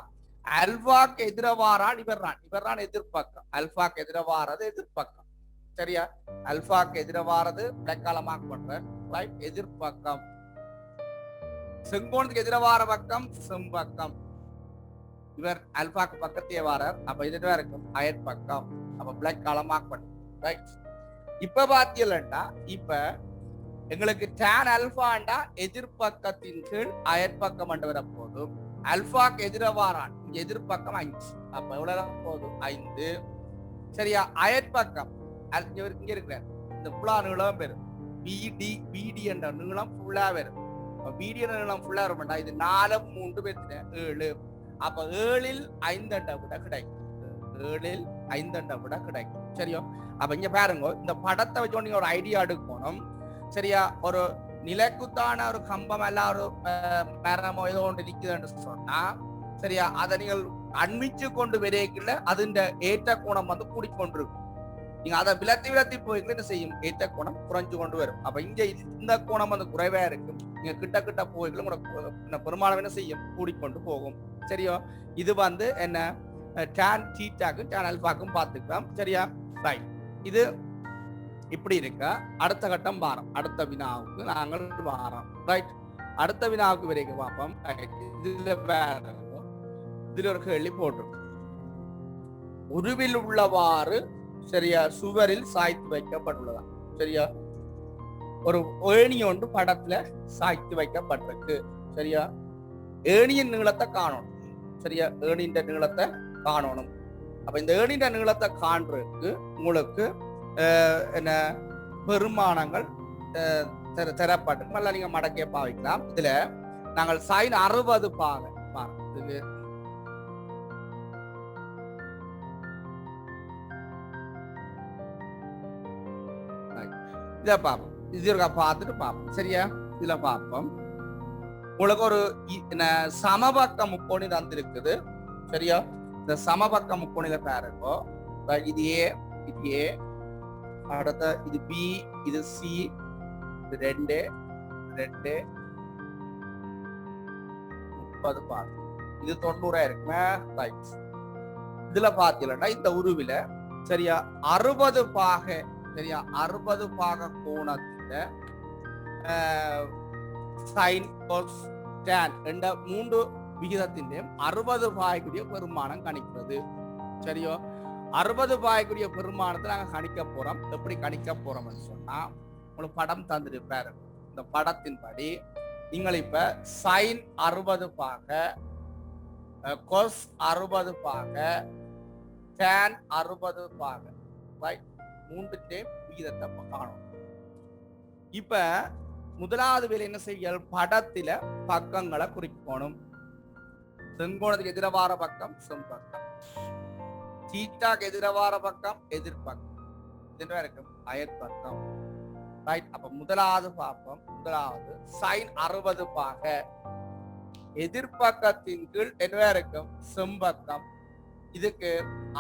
Speaker 1: அல்பாக்கு எதிரவாரால் இவர்றான் எதிர்பக்கம். அல்பாக்கு எதிரவாரது எதிர்பக்கம் சரியா. அல்பாக்கு எதிரவாரது பிளக்காலமாக பண்ற ரைட், எதிர்பக்கம். செங்கோணத்துக்கு எதிரவார பக்கம் செம்பக்கம். இவர் அல்பாக்கு பக்கத்தையே வாரார். அப்ப இதுதான் இருக்கும் அயற்பக்கம். அப்ப பிளாக் காலமாக பண்ணும் ரைட். இப்ப பாத்தீங்கன்னா இப்ப எங்களுக்கு tan ஆல்பாண்டா எதிர்பக்கத்தின் கீழ் அயற்பக்கம் என்று வர போதும். அல்பாக்கு எதிரவாரான் இங்க எதிர்பக்கம் 5. அப்ப எவ்வளவு போதும் 5 சரியா. அயற்பக்கம் இங்க இருக்கிறார் இந்த புலா நீளம் பெறும் பிடி என்ற நீளம் ஃபுல்லா வரும். பிடி என்ற நீளம் ஃபுல்லா வரும். இது 4 3 7. அப்ப 7ல் 5 விட கிடைக்கும். 7ல் 5 விட கிடைக்கும் சரியோ. அப்ப இங்க பாருங்க, இந்த படத்தை வச்சு நீங்க ஒரு ஐடியா எடுக்கணும் சரியா. ஒரு நிலைக்குத்தான ஒரு கம்பம் எல்லாம் ஒரு மரமோ ஏதோ ஒன்று நிக்குதுன்னு சொன்னா சரியா, அதை நீங்கள் அண்மிச்சு கொண்டு விரைக்கல அதுண்ட ஏற்ற கோணம் வந்து கூடிக்கொண்டிருக்கும். நீங்க அதை விலத்தி போய்க்கு என்ன செய்யும், ஏற்ற கோணம் குறைஞ்சு கொண்டு வரும். அப்ப இங்க இந்த கோணம் வந்து குறைவா இருக்கும். நீங்க கிட்ட போய்க்கு உங்களோட பெரும்பாலும் என்ன செய்யும், கூடிக்கொண்டு போகும் சரியோ. இது வந்து என்ன tan தீட்டாக்கு tan ஆல்பாக்கும் பார்த்துக்கலாம் சரியா ரைட். இது இப்படி இருக்க அடுத்த கட்டம் வாரம். அடுத்த வினாவுக்கு நாங்கள் வாரம் ரைட். அடுத்த வினாவுக்கு வரைக்கும் பார்ப்போம். இதுல ஒரு கேள்வி போட்டிருக்கோம். உருவில் உள்ளவாறு சரியா சுவரில் சாய்த்து வைக்கப்பட்டுள்ளதா சரியா. ஒரு ஏணி ஒன்று படத்துல சாய்த்து வைக்கப்பட்டிருக்கு சரியா. ஏணியின் நீளத்தை காணணும் சரியா. ஏணியின் நீளத்தை காணணும். அப்ப இந்த ஏணியின் நீளத்தை காண்றதுக்கு உங்களுக்கு என்ன பெருமானங்கள் தரப்பட்டு நீங்க மடக்கே பாவிக்கலாம். இதுல நாங்கள் sin 60 பாக இத பார்ப்போம். இது பார்த்துட்டு பார்ப்போம் சரியா. இதுல பார்ப்போம் உங்களுக்கு ஒரு சமபக்க முக்கோணி தந்திருக்குது சரியா. இந்த சமபக்க முக்கோணில பாருங்கோ, இது ஏ, இது ஏ, அடுத்த இது பி, இது சி, இது 2 2 30 பாக, இது 90 இருக்குமே ரைட். இதுல பாத்தீங்கன்னா இந்த உருவில சரியா 60 பாக சரியா 60 பாக கோணத்துல sin cos tan என்ற 3 விகிதத்தின் 60 பாய்க்குரிய பெருமானம் கணிக்கிறது சரியோ. 60 பாய்க்குரிய பெருமானத்தை நாங்க கணிக்க போறோம். எப்படி கணிக்க போறோம்னு சொன்னா உங்களுக்கு படம் தந்துருப்பாரு. இந்த படத்தின்படி நீங்கள் இப்ப sin 60 பாக cos 60 பாக tan 60 பாக ரைட் 3 விகிதத்தை காணும். இப்ப முதலாவது வேலை என்ன செய்ய, படத்தில பக்கங்களை குறிக்கணும். செங்கோணத்துக்கு எதிரவார பக்கம் செம்பக்கம், தீட்டாக்கு எதிரவார பக்கம் எதிர்பக்கம், இது இருக்கும் அயற்பக்கம் ரைட். அப்ப முதலாவது பார்ப்போம். முதலாவது sin 60 பாக எதிர்பக்கத்தின் கீழ் என்ன இருக்கும் செம்பக்கம். இதுக்கு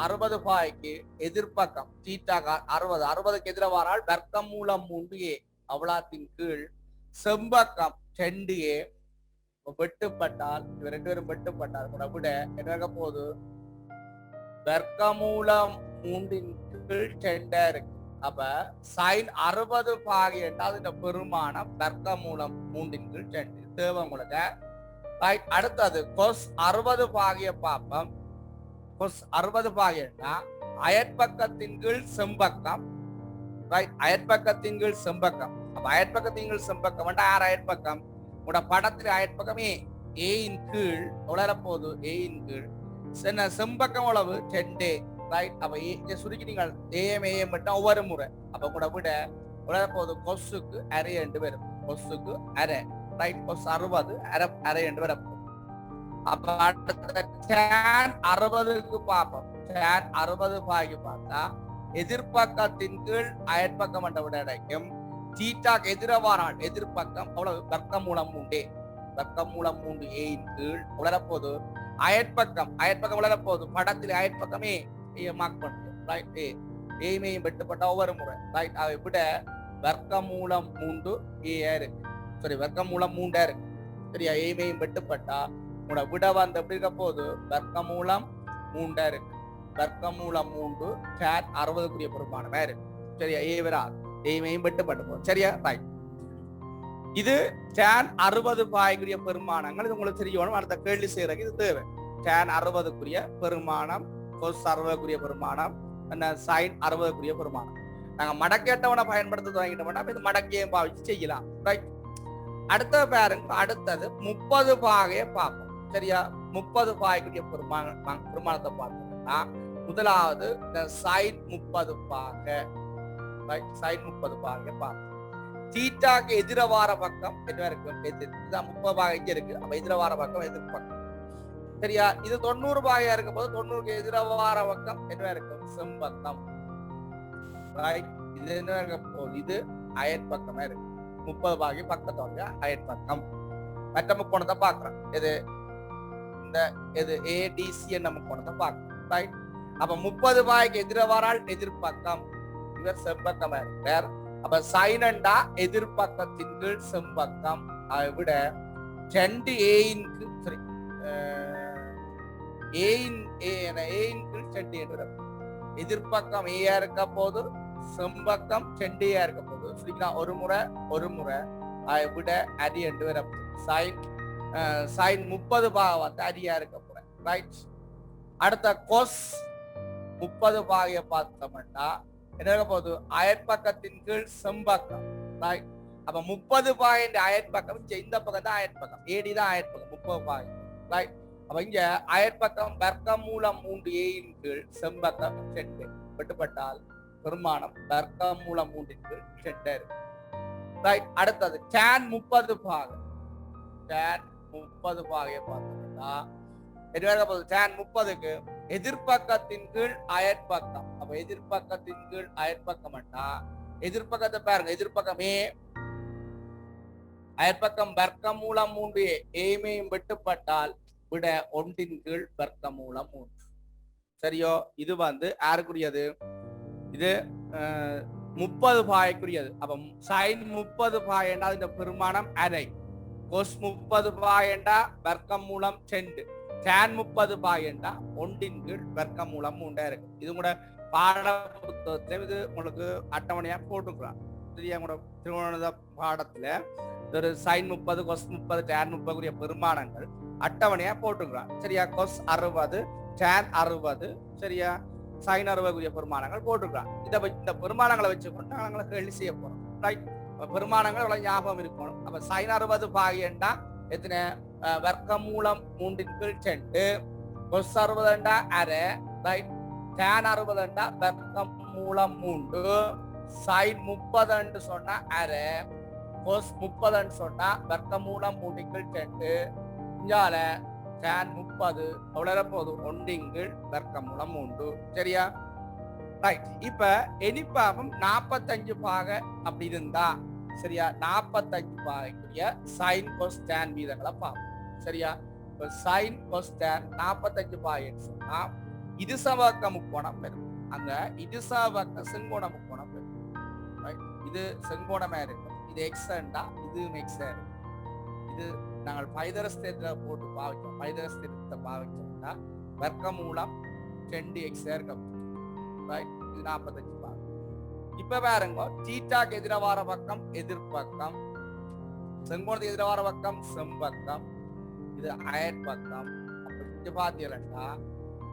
Speaker 1: 60 பாய்க்கு எதிர்பக்கம் தீட்டாக 60 60க்கு எதிரவாரால் வர்க்கம் மூலம் 3a அவளாத்தின் கீழ் செம்பக்கம் 2a வெட்டுப்பட்டால் இவ 2 பேரும் வெட்டுப்பட்டால் கூட விட என்ன போது வர்க்கமூலம் 3ன் கீழ் 2 இருக்கு. அப்ப sin 60 பாகை என்றால் இந்த பெருமானம் வர்க்கமூலம் 3ன் கீழ் 2 தேவை உங்களுக்கு. ரைட். அடுத்தது கொஸ் 60 பாகிய பாப்பம். கொஸ் 60 பாகியன்னா அயற்பக்கத்தின் கீழ் செம்பக்கம். ரைட். அயற்பக்கத்தின் கீழ் செம்பக்கம். அப்ப அயற்பக்கத்தின் கீழ் செம்பக்கம் ஆறு அயற்பக்கம். உங்களோட படத்துல அயற்பக்கமே ஏயின் கீழ் உலர போது ஏயின் கீழ் செம்பக்கம் உழவு 10. ரைட். அப்ப சுருக்கி நீங்கள் ஏஎம் மட்டும் ஒவ்வொரு முறை அப்ப கூட விட உலர போது கொசுக்கு அரை என்று வரும். கொசுக்கு அரை. ரைட். கொஸ் 60 அரை என்று வரும். அப்ப அடுத்த tan 60க்கு பார்ப்போம். tan 60 பாகி பார்த்தா எதிர்பக்கத்தின் கீழ் அயற்பக்கம் என்ற விட கிடைக்கும். தீட்டாக்கு எதிரவாரால் எதிர்பக்கம் அவ்வளவு வர்க்கமூலம் 3. வர்க்கமூலம் 3 ஏயின் கீழ் உலரப்போது அயற்பக்கம் உலரப்போது படத்தில் அயற்பக்கமே மார்க் பண்ணுது. ரைட். ஏமையும் வெட்டுப்பட்ட ஒவ்வொரு முறை. ரைட். அதை விட வர்க்கமூலம் 3 ஏ இருக்கு. சரி, வர்க்கமூலம் 3 இருக்கு. சரியா, ஏமையும் வெட்டுப்பட்டா உங்களோட விட வந்து எப்படி இருக்க போது வர்க்கமூலம் 3 இருக்கு. வர்க்கமூலம் 3 tan 60க்குரிய பெருமானமா இருக்கு. சரியா, ஏ வராது. ஏமையும் வெட்டுப்பட்டு போகும். சரியா, ரைட். இது tan 60 பாய்க்குரிய பெருமானங்கள். இது உங்களுக்கு தெரியணும். அடுத்த கேள்வி செய்யறதுக்கு இது தேவை. tan 60க்குரிய பெருமானம், cos 60க்குரிய பெருமானம், sin 60க்குரிய பெருமானம். நாங்க மடக்கேட்டவனை பயன்படுத்த தொடங்கிட்டோம்னா இது மடக்கையும் பாவிச்சு செய்யலாம். ரைட். அடுத்த பாருங்க. அடுத்தது 30 பாகையை பார்ப்போம். சரியா, 30 பாகைக்குரிய பெருமானத்தை பார்த்தோம்னா முதலாவது இந்த sin 30 பாகை. ரைட். sin 30 பாகையை பார்ப்போம். தீட்டாக்கு எதிரவார பக்கம் என்ன இருக்கு? எதிர். இதுதான் 30 பாகைக்கு இருக்கு. அப்ப எதிரவார பக்கம் எதிர் பக்கம். சரியா, இது 90 பாகையா இருக்கும் போது 90க்கு எதிரவார பக்கம் என்ன இருக்கும்? செம்பக்கம். ரைட். இது என்ன இருக்க போகுது? இது அயற்பக்கமா இருக்கு. 30 பாகை பக்கத்தோட அயற்பக்கம். மற்ற முக்கோணத்தை பார்க்கிறோம். இது இந்த இது ஏடிசி என்ன முக்கோணத்தை பார்க்கிறோம். ரைட். அப்ப 30 பாகைக்கு எதிரவாரால் எதிர்பக்கம் இவர் செம்பக்கமா இருக்கு. அப்ப சைனண்டா எதிர்பக்கத்தின் கீழ் செம்பக்கம். அதை விட 2 ஏயின்க்கு சரி ஏயின் கீழ் 2 என்று எதிர்பக்கம் ஏயா இருக்க போது செம்பக்கம் 2 இருக்க போது சரிங்களா. ஒரு முறை அதை விட அடி என்று வர சைன் 30 பாகத்தை அடியா இருக்க போற. ரைட். அடுத்த கொஸ் 30 பாகையை பார்த்தோம்னா என்ன போது அயற்பக்கத்தின் கீழ் செம்பக்கம். ரைட். அப்ப 30 பாகை அயற்பக்கம் இந்த பக்கம் தான் அயற்பக்கம். ஏடி தான் அயற்பக்கம் 30 பாகை. ரைட். அப்ப இங்க அயற்பக்கம் வர்க்கமூலம் 3 ஏயின் கீழ் செம்பக்கம் 2 வெட்டுப்பட்டால் பெருமானம் வர்க்கமூலம் 3 கீழ் 2 இருக்கு. ரைட். அடுத்தது tan 30 பாகை. tan 30 பாகையை பார்த்தோம்னா என்ன போது tan 30க்கு எதிர்பக்கத்தின் கீழ் அயற்பக்கம். அப்ப எதிர்பக்கத்தின் கீழ் அயற்பக்கம் எதிர்பக்கத்தை பாருங்க. எதிர்பக்கமே அயற்பக்கம் வர்க்கமூலம் 3 ஏமையும் வெட்டுப்பட்டால் விட 1 கீழ் வர்க்கமூலம் 3. சரியோ, இது வந்து யாருக்குரியது? இது 30 பாகைக்குரியது. அப்ப சைன் 30 பாகைண்டா இந்த பெருமானம் அரை. கொஸ் 30 பாகைண்டா வர்க்கமூலம் 2. tan 30 பாகைண்டா 1 கீழ் வர்க்கமூலம் 3 இருக்கு. இது கூட பாட புத்தகத்துல இது உங்களுக்கு அட்டவணையா போட்டுக்கலாம். சரியா, கூட திருவண்ண பாடத்துல ஒரு சைன் 30 கொஸ் 30 tan 30 பெருமானங்கள் அட்டவணையா போட்டுக்கலாம். சரியா, கொஸ் 60 tan 60 சரியா சைன் 60 பெருமானங்கள் போட்டுக்கலாம். இந்த பெருமானங்களை வச்சுக்கொண்டு நாங்களை கேள்வி செய்ய போறோம். ரைட். பெருமானங்கள் அவ்வளவு ஞாபகம் இருக்கணும். அப்ப சைன் 60 பாகைண்டா எத்தனை? வர்க்கமூலம் 3 கீழ் 2. கொஸ் 60 அரை. ரைட். tan 60 வர்க்கமூலம் 3. சைன் 30 சொன்னா அரை. கொஸ் 30 சொன்னா வர்க்கமூலம் 3 கீழ் 2. இங்கால tan 30 அவ்வளவு போது 1 கீழ் வர்க்கமூலம் 3. சரியா, ரைட். இப்ப எனிப்பாவும் 45 பாகை அப்படி இருந்தா சரியா 45 பாகைக்குரிய சைன் கொஸ் tan வீதங்களை பார்ப்போம். சரியா, சைன் கொஸ் tan 45 பாகைன்னு சொன்னா இது சமபக்க முக்கோணம் வரும். அங்க இது சமபக்க செங்கோண முக்கோணம் வரும். இது செங்கோணமா இருக்கும். இது எக்ஸ்டா, இது எக்ஸா இருக்கும். இது நாங்கள் பைதரஸ் தேற்றத்தை போட்டு பாவிச்சோம். பைதரஸ் தேற்றத்தை பாவிச்சோம்னா வர்க்கமூலம் 2x இருக்கும். இது 45 பாகம். இப்ப பாருங்க, தீட்டாக்கு எதிரவார பக்கம் எதிர்பக்கம், செங்கோணத்துக்கு எதிரவார பக்கம் செம்பக்கம், இது அயற்பக்கம். அப்ப இங்க பாத்தீங்கன்னா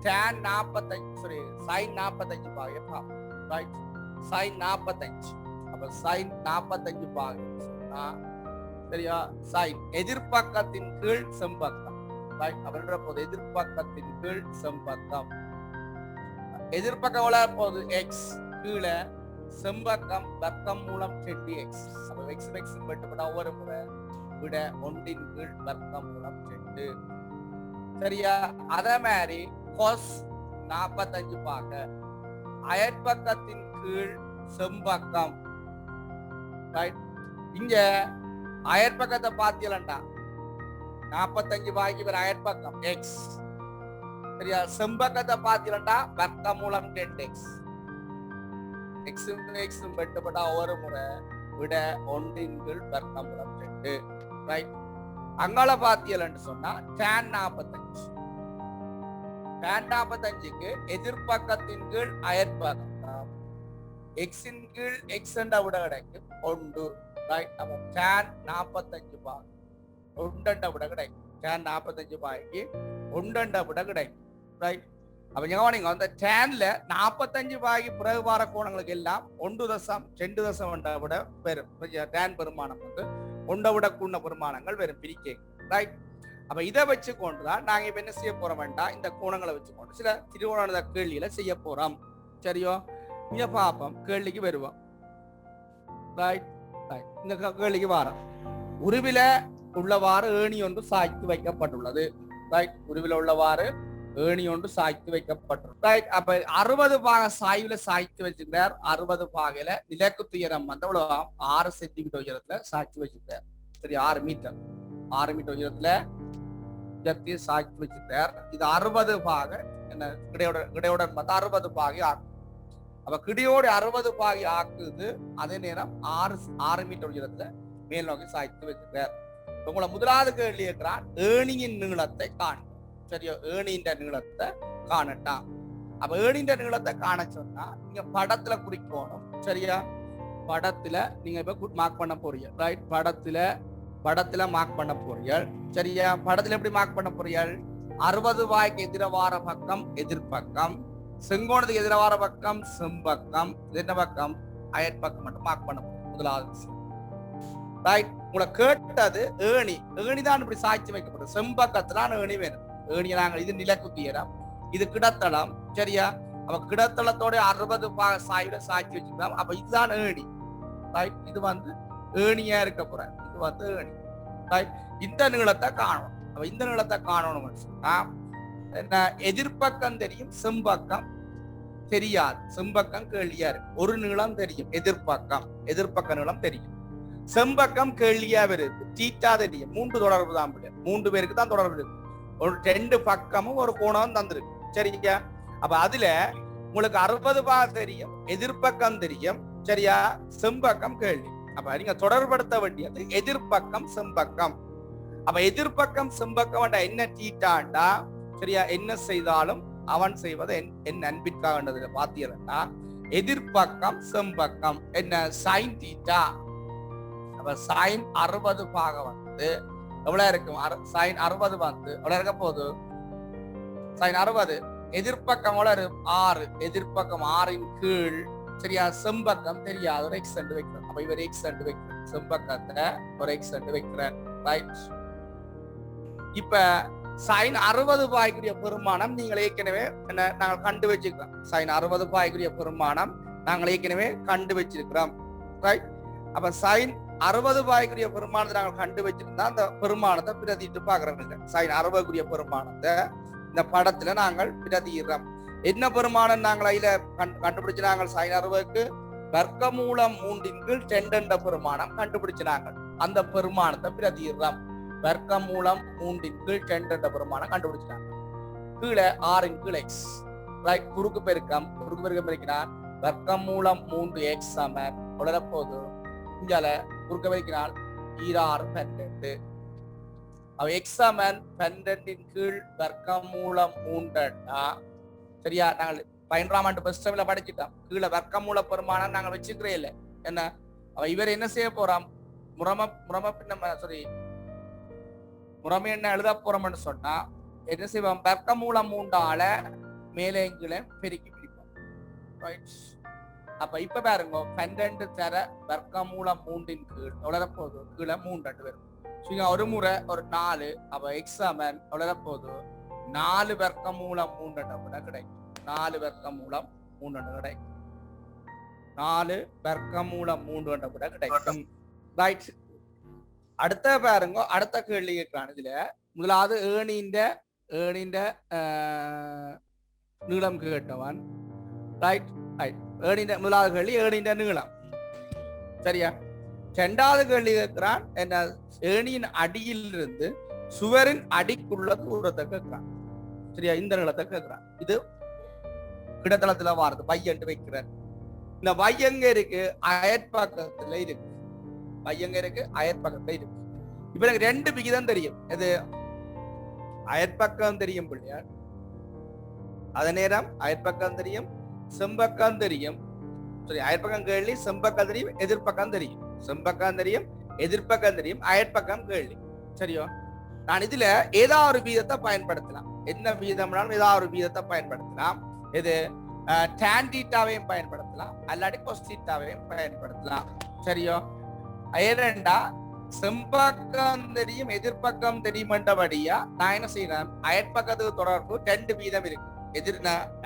Speaker 1: tan 45 சாரி sin 45 பாகம் ரைட் sin 45. அப்ப sin 45 பாகம் சொன்னா சரியா sin எதிர்பக்கத்தின் கீழ் செம்பக்கம் ரைட். அப்படின்ற போது எதிர்பக்கத்தின் கீழ் செம்பக்கம் எதிர்பக்கம் எவ்வளவு போகுது x கீழே செம்பக்கம் வர்க்கம் மூலம் 2x. அப்ப x x வெட்டுப்பட்ட ஒவ்வொரு முறை விட 1 இன் கீழ் வர்க்கம் மூலம் 2 சரியா. அதே மாதிரி cos 45 பாக அயற்பக்கத்தின் கீழ் செம்பக்கம் ரைட். இங்க அயற்பக்கத்தை பாத்தீங்களா 45 பாய்க்கு பேர் அயற்பக்கம் x சரியா. செம்பக்கத்தை பாத்தீங்களா வர்க்கம் மூலம் 10x. x வெட்டுப்பட்ட ஒவ்வொரு முறை விட 1 இன் கீழ் வர்க்கம் மூலம் 2 ரைட். அங்கால பாத்தீங்கன்னு சொன்னா tan 45 tan 45க்கு எதிர்பக்கத்தின் கீழ் அயற்பக்கம் x இன் கீழ் x என்ற விட கிடைக்கும் 1 ரைட். அப்ப tan 45 பாய் 1 என்ற விட கிடைக்கும். tan 45 பாய்க்கு 1 என்ற விட கிடைக்கும் ரைட். அப்ப நீங்க அந்த டேன்ல 45 பாகி பிறகு வார கோணங்களுக்கு எல்லாம் 1.2 என்ற விட பெரும் டேன் பெருமானம் வந்து 1 விட கூடின பெருமானங்கள் வெறும் பிரிக்க ரைட். அப்ப இதை வச்சு கொண்டுதான் நாங்க இப்ப என்ன செய்ய போறோம் வேண்டாம், இந்த கோணங்களை வச்சுக்கொண்டு சில திருவோண கேள்வியில செய்ய போறோம் சரியோ. இங்க பாப்போம் கேள்விக்கு வருவோம் ரைட் ரைட். இந்த கேள்விக்கு வாரம் உருவில உள்ளவாறு ஏணி ஒன்று சாய்த்து வைக்கப்பட்டுள்ளது ரைட். உருவில உள்ளவாறு ஏணி ஒன்று சாய்த்து வைக்கப்பட்டுள்ளது ரைட். அப்ப 60 பாக சாய்வுல சாய்த்து வச்சிருந்தார். 60 பாகையில நிலக்கு துயரம் வந்து அவ்வளவு 6 சென்டிமீட்டர் உயரத்துல சாய்த்து வச்சிருந்தார் சரி. 6 மீட்டர் உயரத்துல சாய்த்து வச்சிருந்தார். இது 60 பாக என்ன கிடையோட பார்த்தா 60 பாகை ஆக்கும். அப்ப கிடையோட 60 பாகை ஆக்குது. அதே நேரம் 6 மீட்டர் உயரத்துல மேல் நோக்கி சாய்த்து வச்சிருந்தார். உங்களை முதலாவது கேள்வி இருக்கிறான் ஏணியின் நீளத்தை காணும் சரியா. ஏணியின் நீளத்தை காணட்டான். அப்ப ஏணியின் நீளத்தை காண சொன்னா நீங்க படத்துல குறிக்கணும் சரியா. படத்துல நீங்க இப்ப மார்க் பண்ண போறீங்க ரைட். படத்துல மார்க் பண்ண போறீங்க சரியா. படத்துல எப்படி மார்க் பண்ண போறீங்க 60 பாய்க்கு எதிரவார பக்கம் எதிர்பக்கம், செங்கோணத்துக்கு எதிரவார பக்கம் செம்பக்கம், என்ன பக்கம் அயற்பக்கம் மட்டும் மார்க் பண்ண போறோம் முதலாவது விஷயம் ரைட். உங்களை கேட்டது ஏணி தான் இப்படி சாய்ச்சி வைக்கப்படும். செம்பக்கத்துல ஏணி வேணும். ஏணியை நாங்கள் இது நிலக்குத்தியரம், இது கிடத்தளம் சரியா. அப்ப கிடத்தளத்தோட 60 பாக சாய்வுல சாய்ச்சி வச்சுக்கலாம். அப்ப இதுதான் ஏணி ரைட். இது வந்து ஏணியா இருக்க போறேன். இது வந்து ஏணி ரைட். இந்த நீளத்தை காணணும். அப்ப இந்த நீளத்தை காணணும் என்ன எதிர்பக்கம் தெரியும் செம்பக்கம் தெரியாது. செம்பக்கம் கேள்வியா இருக்கு. ஒரு நீளம் தெரியும் எதிர்பக்க நீளம் தெரியும். செம்பக்கம் கேள்வியா வருது. தீட்டா தெரியும். 3 தொடர்பு தான் 3 பேருக்கு தான் தொடர்பு இருக்கு. ஒரு 2 பக்கமும் ஒரு கோணம் தந்திருக்கு சரியா. அப்ப அதுல உங்களுக்கு 60 பாக தெரியும், எதிர்பக்கம் தெரியும் சரியா, செம்பக்கம் கேள்வி. அப்ப நீங்க தொடர்படுத்த வேண்டியது எதிர்பக்கம் செம்பக்கம். அப்ப எதிர்பக்கம் செம்பக்கம் என்ன தீட்டாண்டா சரியா. என்ன செய்தாலும் அவன் செய்வது என் அன்பிற்காக பாத்தீங்கன்னா எதிர்பக்கம் செம்பக்கம் என்ன சைன் தீட்டா. அப்ப சைன் 60 பாக வந்து எவ்வளவு இருக்கும் சைன் 60 வந்து எவ்வளவு இருக்க போகுது சைன் 60. எதிர்பக்கம் எவ்வளவு 6. எதிர்பக்கம் 6 கீழ் சரியா. செம்பக்கம் தெரியாது ஒரு எக்ஸ் ரெண்டு வைக்கிறேன். அப்ப இவர் எக்ஸ் ரெண்டு வைக்கிறேன். செம்பக்கத்தை ஒரு எக்ஸ் ரெண்டு வைக்கிறேன் ரைட். இப்ப சைன் 60 பாய்க்குரிய பெருமானம் நீங்கள் ஏற்கனவே நாங்கள் கண்டு வச்சிருக்கிறோம். சைன் 60 பாய்க்குரிய பெருமானம் நாங்கள் ஏற்கனவே கண்டு வச்சிருக்கிறோம் ரைட். அப்ப சைன் 60 பாய்க்குரிய பெருமானத்தை நாங்கள் கண்டு வச்சிருந்தா அந்த பெருமானத்தை பிரதிட்டு பாக்குறோம். சைன் 60 பெருமானத்தை இந்த படத்துல நாங்கள் பிரதிடுறோம். என்ன பெருமானம் நாங்கள் அதில கண்டுபிடிச்சு நாங்கள் சைன் 60க்கு வர்க்கமூலம் 3 கீழ் 2 என்ற பெருமானம் கண்டுபிடிச்சு நாங்கள் அந்த பெருமானத்தை பிரதிடுறோம். வர்க்கமூலம் 3 கீழ் 2 என்ற பெருமானம் கண்டுபிடிச்சாங்க. கீழே 6 கீழ் எக்ஸ் ரைட். குறுக்கு பெருக்கம் பெருக்கினார். வர்க்கமூலம் 3x சமன் உடனப்போது இங்கால குறுக்க பெருக்கினால் 6 12. அவ எக்ஸ் சமன் 12 கீழ் வர்க்கமூலம் 3 சரியா. நாங்கள் 12ஆம் ஆண்டு ஃபர்ஸ்ட் டைம்ல படிச்சுட்டோம். கீழே வர்க்கமூல பெருமானம் நாங்கள் வச்சுக்கிறே இல்லை என்ன. அவ இவர் என்ன செய்ய போறான் முறைமை என்ன எழுத போறோம்னு சொன்னா என்ன செய்வோம், வர்க்கமூலம் 3ஆல மேலே கீழே பெருக்கி பிரிப்போம். ரைட். அப்ப இப்ப பாருங்க 12 தர வர்க்கமூலம் 3இன் கீழ் எவ்வளவு போகுது, கீழே 3 வரும். ஒரு முறை ஒரு 4, அப்ப எக்ஸாமன் எவ்வளவு போகுது, 4 வர்க்கமூலம் 3 விட கிடைக்கும். 4 வர்க்கமூலம் 3 கிடைக்கும். 4 வர்க்கமூலம் 3 விட கிடைக்கும். ரைட். அடுத்த பாருங்க, அடுத்த கேள்வி கேட்கிறான். இதுல முதலாவது ஏணின்ற நீளம் கேட்டவன். Right right. முதலாவது கேள்வி ஏணின்ற நீளம். சரியா? இரண்டாவது கேள்வி கேட்கிறான் என்ன, ஏணியின் அடியில் இருந்து சுவரின் அடிக்குள்ள தூரத்தை கேட்கிறான். சரியா? இந்த நீளத்தை கேட்கிறான். இது இடத்தளத்துல வாரது வை என்று வைக்கிறார். இந்த வை எங்க இருக்கு, அயற்பக்கத்துல இருக்கு. வை எங்க இருக்கு, அயற்பக்கத்துல இருக்கு. இப்ப எனக்கு 2 விகிதம் தெரியும். எது, அயற்பக்கம் தெரியும் பிள்ளையார், அதே நேரம் அயற்பக்கம் தெரியும், செம்பக்கம் தெரியும். சரி, அயற்பக்கம் கேள்வி, செம்பக்கம் தெரியும், எதிர்ப்பக்கம் தெரியும். செம்பக்கம் தெரியும், எதிர்ப்பக்கம் தெரியும், அயற்பக்கம் கேள்வி. சரியோ? நான் இதுல ஏதாவது ஒரு வீதத்தை பயன்படுத்தலாம். என்ன வீதம்னாலும் ஏதாவது ஒரு வீதத்தை பயன்படுத்தலாம். இது tan தீட்டாவையும் பயன்படுத்தலாம், அல்லாட்டி cos தீட்டாவையும் பயன்படுத்தலாம். சரியோ? ஏனெண்டா செம்பக்கம் தெரியும், எதிர்ப்பக்கம் தெரியுமன்றபடியா நான் என்ன செய்யறேன், அயற்பக்கத்துக்கு தொடர்பு 2 வீதம் இருக்கு.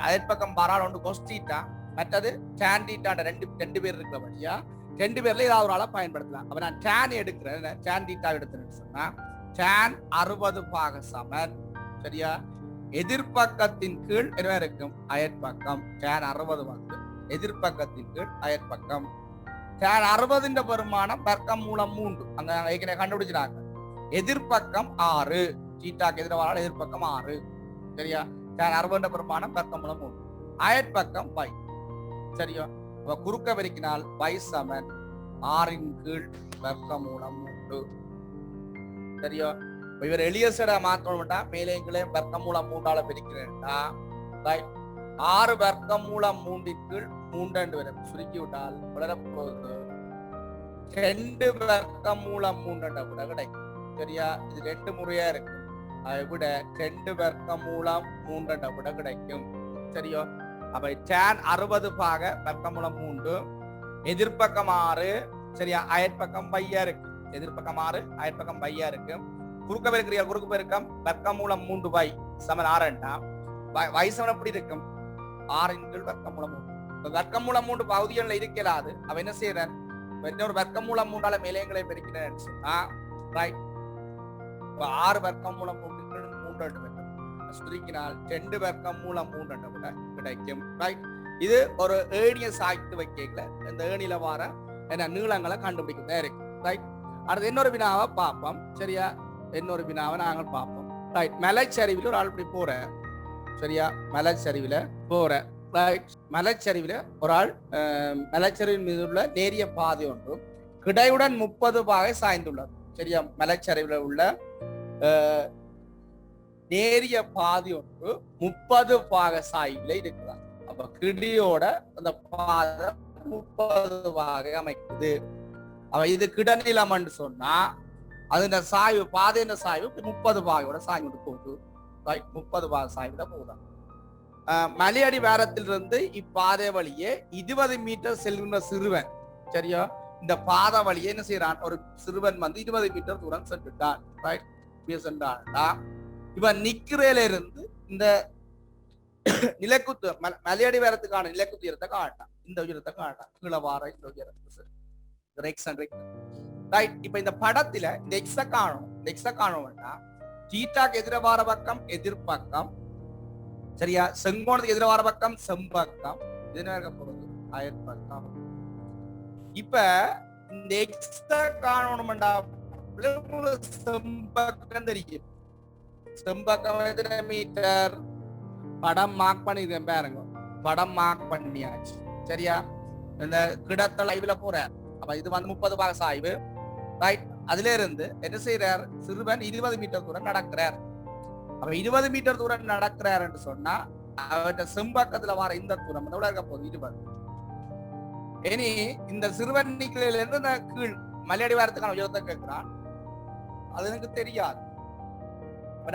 Speaker 1: அயற்பக்கம் பாராள் ஒன்று cos தீட்டா, மற்றது tan தீட்டாண்ட ரெண்டு பேர் இருக்கிறபடியா 2 பேர்ல ஏதாவது ஒரு ஆளை பயன்படுத்தலாம். அப்ப நான் tan எடுக்கிறேன், tan தீட்டா எடுத்துன்னு சொன்னா tan 60 பாக சமன். சரியா? எதிர்ப்பக்கத்தின் கீழ் என்ன இருக்கும், அயற்பக்கம். tan 60 வந்து எதிர்ப்பக்கத்தின் கீழ் அயற்பக்கம். tan 60 பெருமானம் வர்க்கமூலம் 3. அந்த ஏற்கனவே கண்டுபிடிச்சிட்டாங்க. எதிர்ப்பக்கம் 6, தீட்டாக்கு எதிராக எதிர்ப்பக்கம் 6. சரியா? tan 60 பெருமானம் வர்க்கமூலம் 3. அயற்பக்கம் y. சரியா? அப்ப குறுக்க பெருக்கினால் y சமன் 6இன் கீழ் வர்க்கமூலம் 3. சரியா? இவர் எளிய சட மாற்றணும்டா, மேலே கீழே வர்க்கமூலம் 3ஆல பெருக்கிறேன்டா 6 வர்க்கமூலம் 3இன் கீழ் 3 வரும். சுருக்கி விட்டால் வளரப்போகுது 2 வர்க்கமூலம் 3 விட கிடைக்கும். சரியா? இது 2 முறையா இருக்கு. அதை விட 2 வர்க்கமூலம் 3 விட கிடைக்கும். சரியோ? அப்ப tan 60 பாக வர்க்கமூலம் 3, எதிர்ப்பக்கம் 6. சரியா? அயற்பக்கம் பையா இருக்கு. எதிர்ப்பக்கம் 6, அயற்பக்கம் பையா இருக்கு. குறுக்க பெருக்கிறியா, குறுக்கு பெருக்கம் வர்க்கமூலம் 3 y சமன் 6. y சமன் எப்படி இருக்கும், 6இன் கீழ் வர்க்கமூலம் 3. வர்க்கமூலம் 3 பகுதிகளில் இருக்கலாது. அவ என்ன செய்யறேன், இன்னொரு வர்க்கமூலம் 3ஆல மேலேங்களை பெருக்கிறேன்னு சொன்னா ரைட். 6 வர்க்கமூலம் 3 சுருக்கினால் 2 வர்க்கமூலம் 3 விட கிடைக்கும். ரைட். இது ஒரு ஏணிய சாய்த்து வைக்கல, இந்த ஏணியில வர என்ன நீளங்களை கண்டுபிடிக்கிறதா இருக்கு. ரைட். அடுத்து இன்னொரு வினாவை பார்ப்போம். சரியா? இன்னொரு வினாவை நாங்கள் பார்ப்போம். ரைட். மலைச்சரிவில் ஒரு ஆள் இப்படி போற. சரியா? மலைச்சரிவில போற. ரைட். மலைச்சரிவில ஒரு ஆள் மலைச்சரிவின் மீது உள்ள நேரிய பாதை ஒன்று கிடையுடன் 30 பாகை சாய்ந்துள்ளது. சரியா? மலைச்சரிவில உள்ள நேரிய பாதை ஒன்று 30 பாகை சாய்வுல இருக்குதான். அப்ப கிடையோட அந்த பாதை 30 பாகை அமைக்குது. அவ இது கிடநிலம் சொன்னா அது சாய்வு, பாதை சாய்வு 30 பாகையோட சாய்ந்து போகுது. 30 பாகை சாய்வுல போகுதான். மலையடி வாரத்திலிருந்து இப்பாதை வழியே 20 மீட்டர் செல்கின்ற சிறுவன். சரியா? இந்த பாதை வழியே என்ன செய்யறான், ஒரு சிறுவன் வந்து 20 மீட்டர் தூரம் சென்றுட்டான். இவன் நிக்கிறேல இருந்து இந்த நிலக்குத்து மலையடி வாரத்துக்கான நிலக்குத்து உயரத்தை காட்டான். இந்த உயரத்தை காட்டான். கீழே வார இந்த உயரத்தை. ரைட். இப்ப இந்த படத்துல இந்த எக்ஸ காணும். இந்த எக்ஸ காணும்னா தீட்டாக்கு எதிரவார பக்கம் எதிர்பக்கம். சரியா? செங்கோணத்துக்கு எதிரவார பக்கம் செம்பக்கம். இது என்ன போறது, அயற்பக்கம். இப்ப இந்த எக்ஸ காணணும்டா செம்பக்கம் தெரியும். செம்பக்கம் எத்தனை மீட்டர், படம் மார்க் பண்ணி பாருங்க. படம் மார்க் பண்ணியாச்சு. சரியா? இந்த கிடத்தளவுல போற. அப்ப இது வந்து 30 பாக சாய்வு. ரைட். அதுல இருந்து என்ன செய்யறார், சிறுவன் 20 மீட்டர் தூரம் நடக்கிறார். அப்ப 20 மீட்டர் தூரம் நடக்கிறார் என்று சொன்னா அவர்கிட்ட செம்பக்கத்துல வர இந்த தூரம் இருக்க போகுது 20. இனி இந்த சிறுவன் நிக்கலையில இருந்து இந்த கீழ் மலையடி வாரத்துக்கான உயரத்தை கேட்கிறான். அது எனக்கு தெரியாது.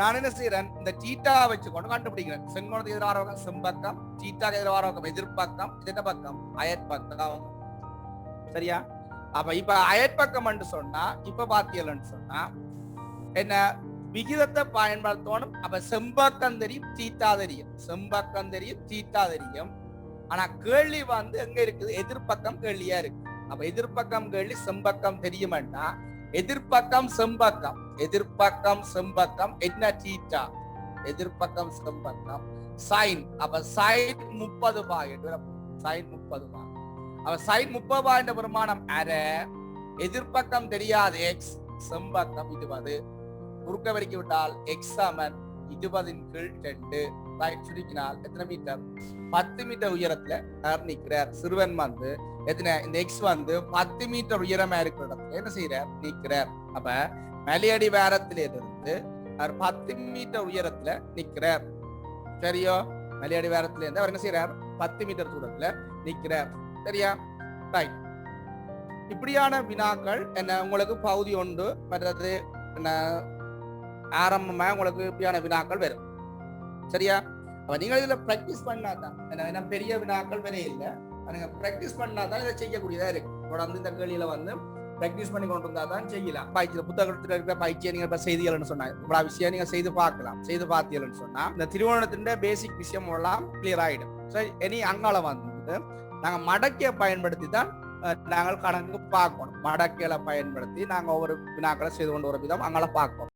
Speaker 1: நான் என்ன செய்யறேன், இந்த தீட்டா வச்சுக்கொண்டு கண்டுபிடிக்கிறேன். செங்கோணத்துக்கு எதிராக பக்கம் செம்பக்கம், தீட்டாக்கு எதிராக பக்கம் எதிர்பக்கம், இது என்ன பக்கம், அயற்பக்கம். சரியா? அப்ப இப்ப அயற்பக்கம் சொன்னா இப்ப பாத்தியலன்னு சொன்னா என்ன விகிதத்தை பயன்படுத்தணும். அப்ப செம்பக்கம் தெரியும், தீட்டா தெரியும், செம்பக்கம் தெரியும், தீட்டா தெரியும். ஆனா கேள்வி வந்து எங்க இருக்குது, எதிர்பக்கம் கேள்வியா இருக்கு. அப்ப எதிர்பக்கம் கேள்வி செம்பக்கம் தெரியுமாண்டா, எதிர்பக்கம் செம்பக்கம், எதிர்பக்கம் செம்பக்கம் என்ன தீட்டா, எதிர்பக்கம் செம்பக்கம் சைன். அப்ப சைன் 30 பாயிண்ட், சைன் 30 பாயிண்ட். அப்ப சைன் 30 பாயிண்ட் பிரமாணம் அரை, எதிர்பக்கம் தெரியாது எக்ஸ், செம்பக்கம் 20. குறுக்க வரைக்கும் விட்டால் எக்ஸ் சமன் 20/2. சுருக்கினால் எத்தனை மீட்டர், 10 மீட்டர் உயரத்துல நிற்கிறார் சிறுவன் வந்து. எத்தனை, இந்த எக்ஸ் வந்து 10 மீட்டர் உயரமா இருக்கிற இடத்துல என்ன செய்யறார், நிற்கிறார். அப்ப மலையடி வாரத்திலிருந்து 10 மீட்டர் உயரத்துல நிற்கிறார். சரியோ? மலையடி வாரத்துல இருந்து அவர் என்ன செய்யறார், 10 மீட்டர் தூரத்துல நிற்கிறார். சரியா? ரைட். இப்படியான வினாக்கள் என்ன உங்களுக்கு பகுதி ஒன்று மற்றது என்ன ஆரம்பமா உங்களுக்கு இப்படியான வினாக்கள் வரும். சரியா? அப்ப நீங்க இதுல பிராக்டிஸ் பண்ணாதான் என்ன பெரிய வினாக்கள் வர இல்லை, நீங்க பிராக்டிஸ் பண்ணாதான் இதை செய்யக்கூடியதா இருக்கு. தொடர்ந்து இந்த கேள்வியில வந்து பிராக்டிஸ் பண்ணி கொண்டு வந்தா தான் செய்யலாம். பயிற்சி புத்தகத்துல இருக்கிற பயிற்சியை நீங்க இப்ப செய்திகள்னு சொன்னாங்க, இவ்வளவு விஷயம் நீங்க செய்து பார்க்கலாம். செய்து பார்த்தீங்கன்னு சொன்னா இந்த திருவோணத்தின் பேசிக் விஷயம் எல்லாம் கிளியர் ஆயிடும். சரி, இனி அங்கால வந்து நாங்க மடக்கிய பயன்படுத்தி தான் நாங்கள் கணக்கு பார்க்கணும். மடக்கியலை பயன்படுத்தி நாங்க ஒவ்வொரு வினாக்களை செய்து கொண்டு வர விதம் அங்கால பார்க்கணும்.